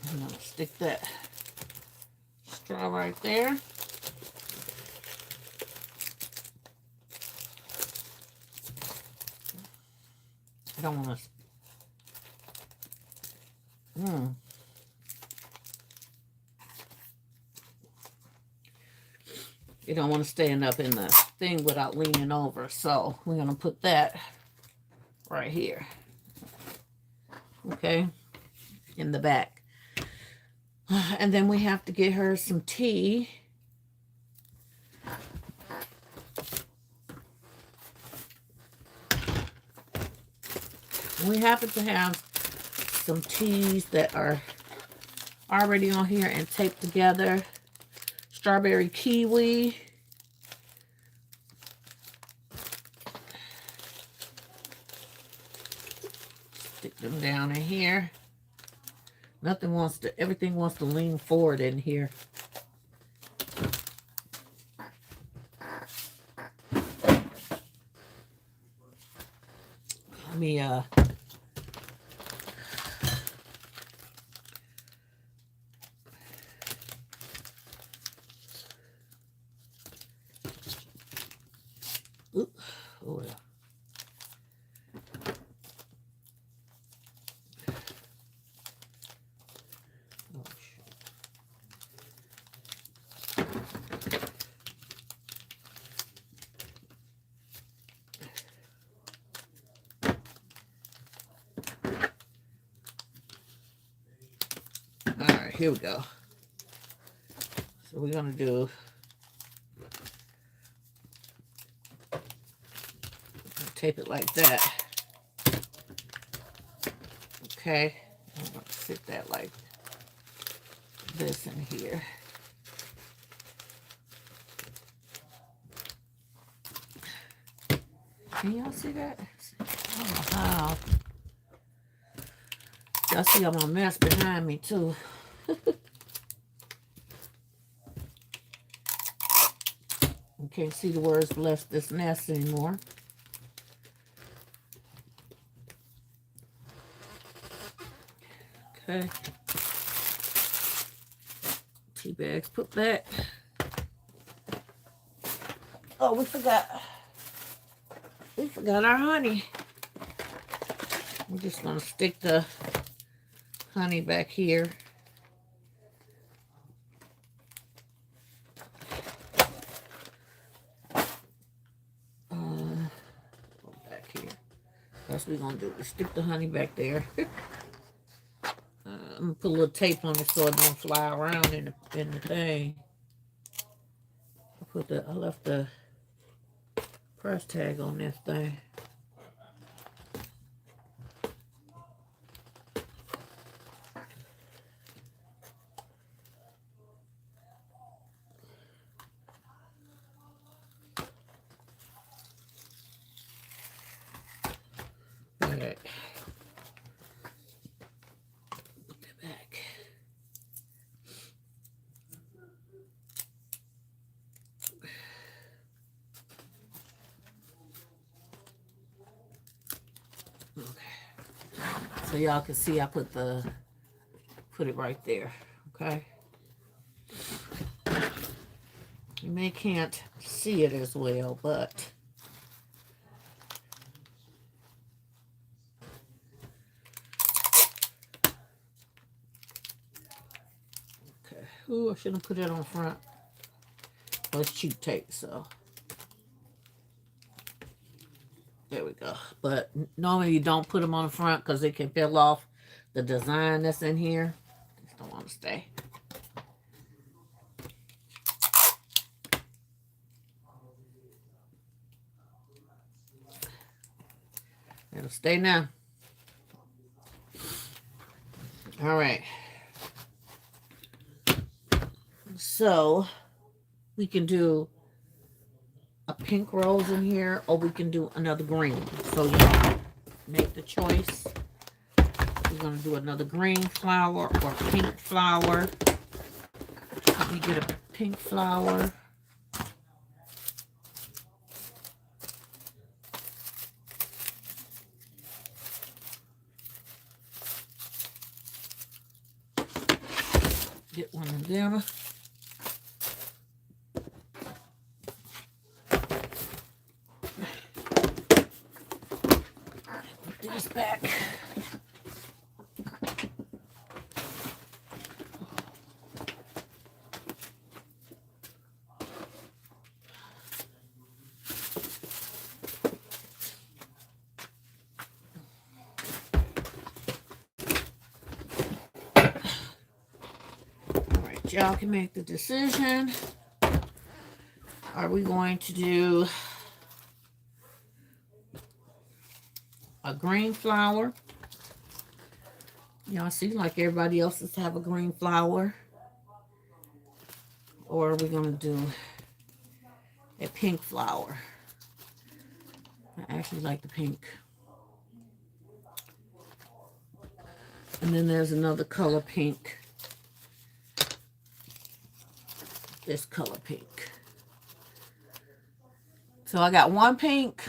I'm going to stick that straw right there. I don't want to... You don't want to stand up in the thing without leaning over. So we're going to put that right here. Okay. In the back. And then we have to get her some tea. We happen to have some teas that are already on here and taped together. Strawberry kiwi. Stick them down in here. Everything wants to lean forward in here. me Oop, oh yeah. Oh, shit. All right, here we go. So we're gonna do tape it like that. Okay, I'm gonna sit that like this in here. Can y'all see that? I don't know how. Y'all see all my mess behind me too. You can't see the words bless this nest anymore. Okay. Tea bags put back. Oh, we forgot our honey. We're just gonna stick the honey back here. Back here. That's what we're gonna do. We stick the honey back there. I'm gonna put a little tape on it so it don't fly around in the thing. I left the price tag on this thing. All right. Put that back. Okay. So y'all can see I put it right there. Okay. You may can't see it as well, but okay. Ooh, I shouldn't put it on front. Oh, it's cheap tape, so there we go. But normally you don't put them on the front because it can peel off the design that's in here. Just don't want to stay. It'll stay now. All right. So we can do a pink rose in here, or we can do another green. So you make the choice. We're gonna do another green flower or pink flower. Let me get a pink flower. Get one of them. Put this back. Y'all can make the decision. Are we going to do a green flower? Y'all see like everybody else's have a green flower? Or are we going to do a pink flower? I actually like the pink. And then there's another color pink. This color pink. So I got one pink,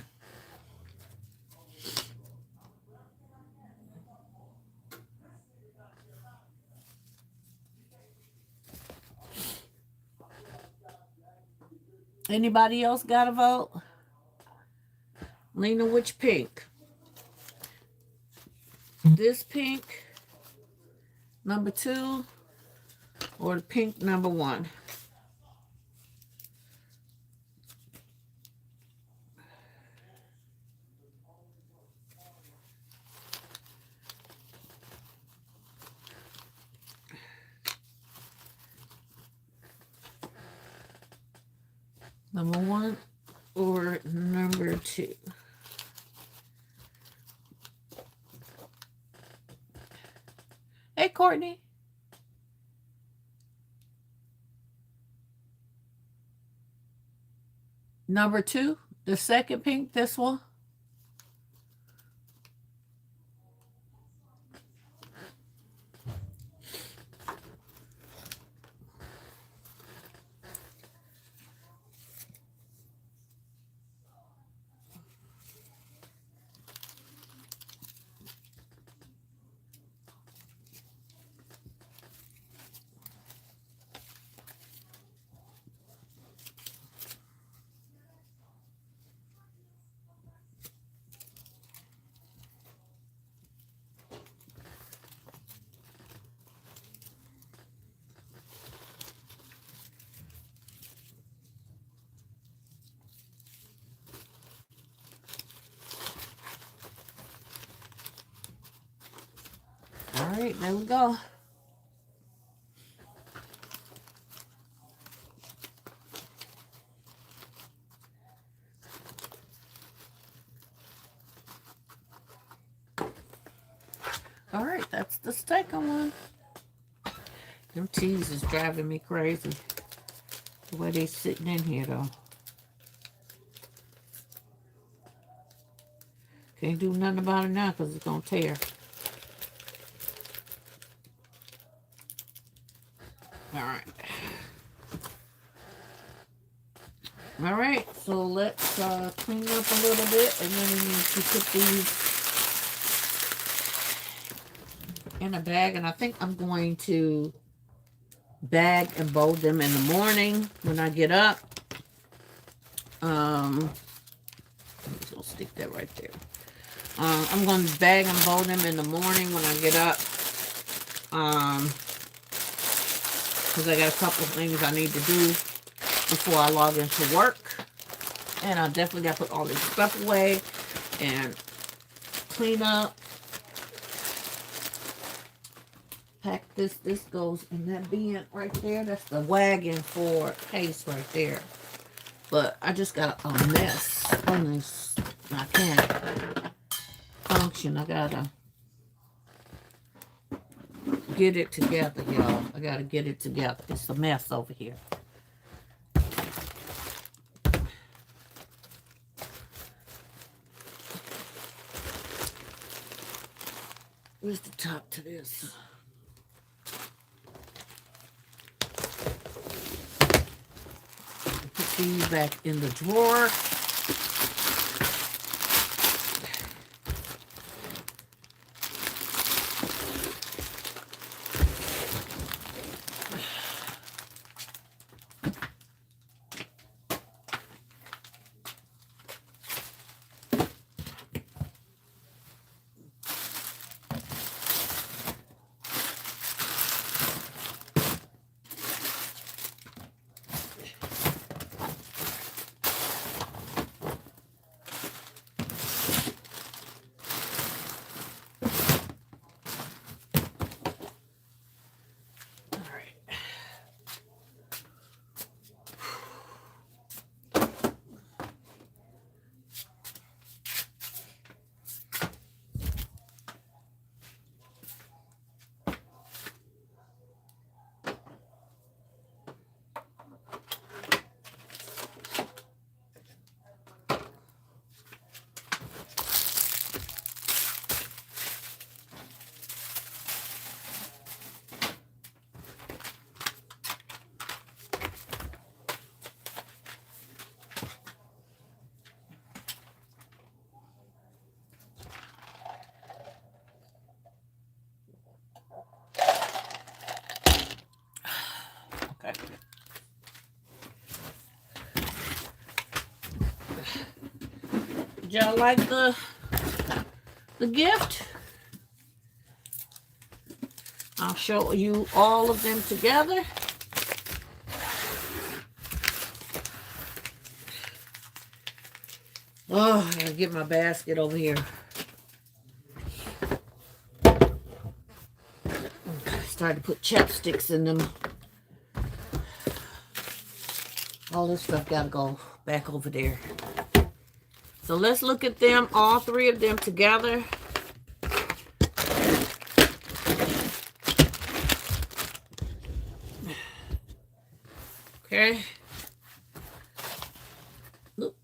Anybody else got a vote? Lena, which pink? This pink, number 2, or the pink number 1? Number 1 or number 2? Hey, Courtney. Number 2, the second pink, this one. All right, there we go. All right, that's the second one. Them teas is driving me crazy. The way they sitting in here, though. Can't do nothing about it now because it's going to tear. All right. All right, so let's clean up a little bit, and then we need to put these in a bag, and I think I'm going to bag and bowl them in the morning when I get up. I'm just gonna stick that right there. I'm going to bag and bowl them in the morning when I get up. Because I got a couple of things I need to do before I log into work. And I definitely got to put all this stuff away and clean up. Pack this. This goes in that bin right there. That's the wagon for case right there. But I just got a mess on this. I can't function. I gotta get it together, y'all. I gotta get it together. It's a mess over here. Where's the top to this? Put these back in the drawer. Did y'all like the gift? I'll show you all of them together. Oh, I gotta get my basket over here. Started to put chapsticks in them. All this stuff gotta go back over there. So let's look at them, all three of them together. Okay. Oop.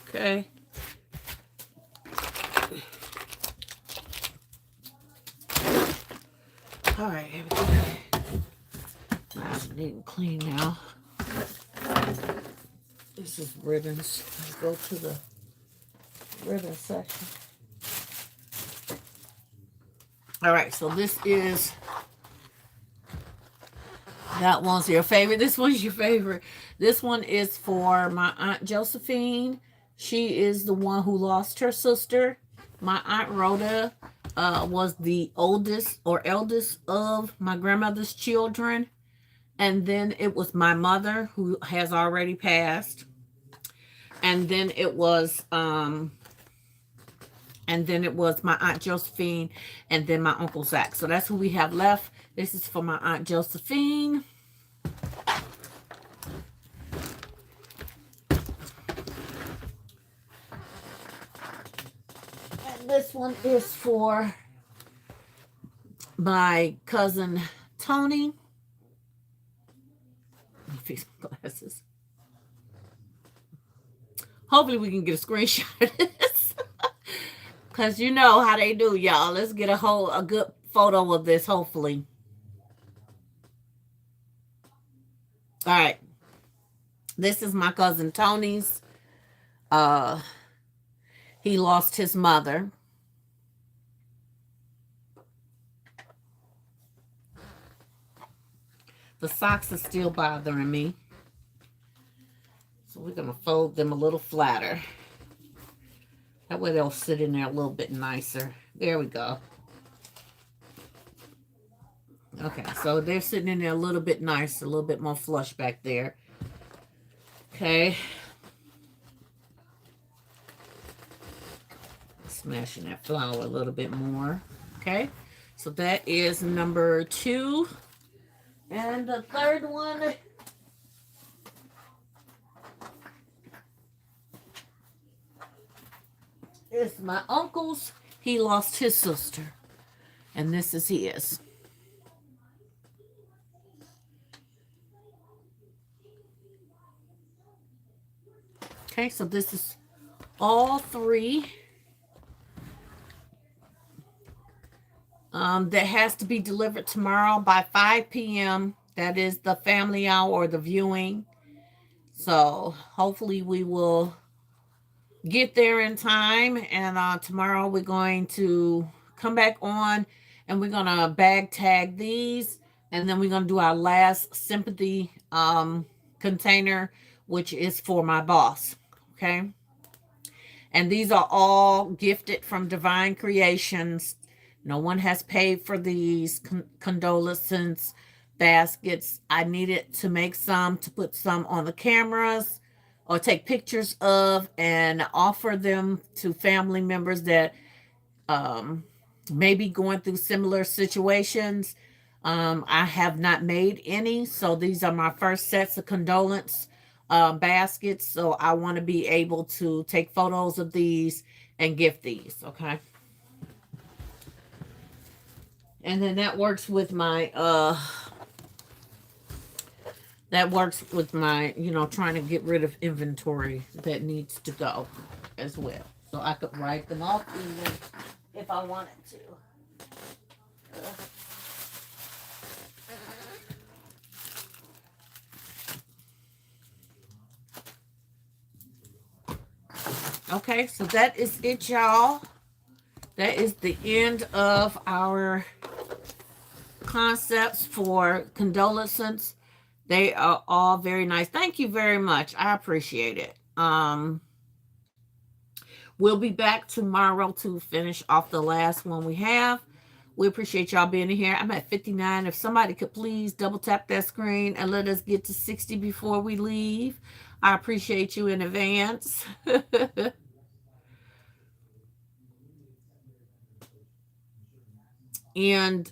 Okay. All right, everything nice and neat and clean now. This is ribbons. Let's go to the ribbon section. All right, so this is, that one's your favorite. This one's your favorite. This one is for my Aunt Josephine. She is the one who lost her sister. My Aunt Rhoda was the oldest or eldest of my grandmother's children. And then it was my mother, who has already passed. And then it was my Aunt Josephine, and then my Uncle Zach. So that's who we have left. This is for my Aunt Josephine. And this one is for my cousin Tony. Let me fix my glasses. Hopefully we can get a screenshot of this. Because you know how they do, y'all. Let's get a good photo of this, hopefully. All right. This is my cousin Tony's. He lost his mother. The socks are still bothering me. So we're going to fold them a little flatter. That way they'll sit in there a little bit nicer. There we go. Okay, so they're sitting in there a little bit nicer, a little bit more flush back there. Okay. Smashing that flour a little bit more. Okay, so that is number 2. And the third one is my uncle's. He lost his sister. And this is his. Okay, so this is all 3. That has to be delivered tomorrow by 5 p.m. That is the family hour or the viewing. So hopefully we will get there in time. And tomorrow we're going to come back on and we're going to bag tag these. And then we're going to do our last sympathy container, which is for my boss. Okay. And these are all gifted from Divine Creations. No one has paid for these condolence baskets. I needed to make some to put some on the cameras or take pictures of and offer them to family members that may be going through similar situations. I have not made any, so these are my first sets of condolence baskets. So I want to be able to take photos of these and gift these, okay? And then that works with my, trying to get rid of inventory that needs to go as well. So I could write them off even if I wanted to. Okay, so that is it, y'all. That is the end of our concepts for condolences They are all very nice. Thank you very much. I appreciate it. We'll be back tomorrow to finish off the last one we have. We appreciate y'all being here. I'm at 59. If somebody could please double tap that screen and let us get to 60 before we leave, I appreciate you in advance. And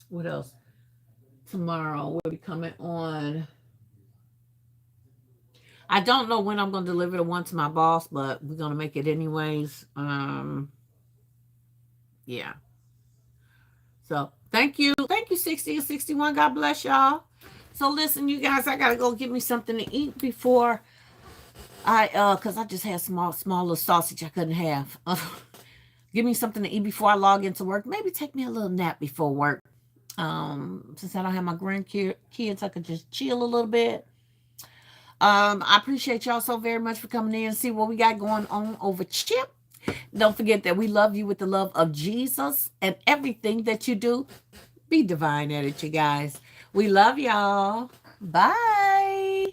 what else? Tomorrow we'll be coming on. I don't know when I'm going to deliver the one to my boss, but we're going to make it anyways. Yeah. So thank you. Thank you, 60 and 61. God bless y'all. So listen, you guys, I got to go get me something to eat before because I just had small little sausage I couldn't have. Give me something to eat before I log into work. Maybe take me a little nap before work. Since I don't have my grandkids, I could just chill a little bit. I appreciate y'all so very much for coming in and see what we got going on over Chip. Don't forget that we love you with the love of Jesus, and everything that you do, be divine at it, you guys. We love y'all. Bye.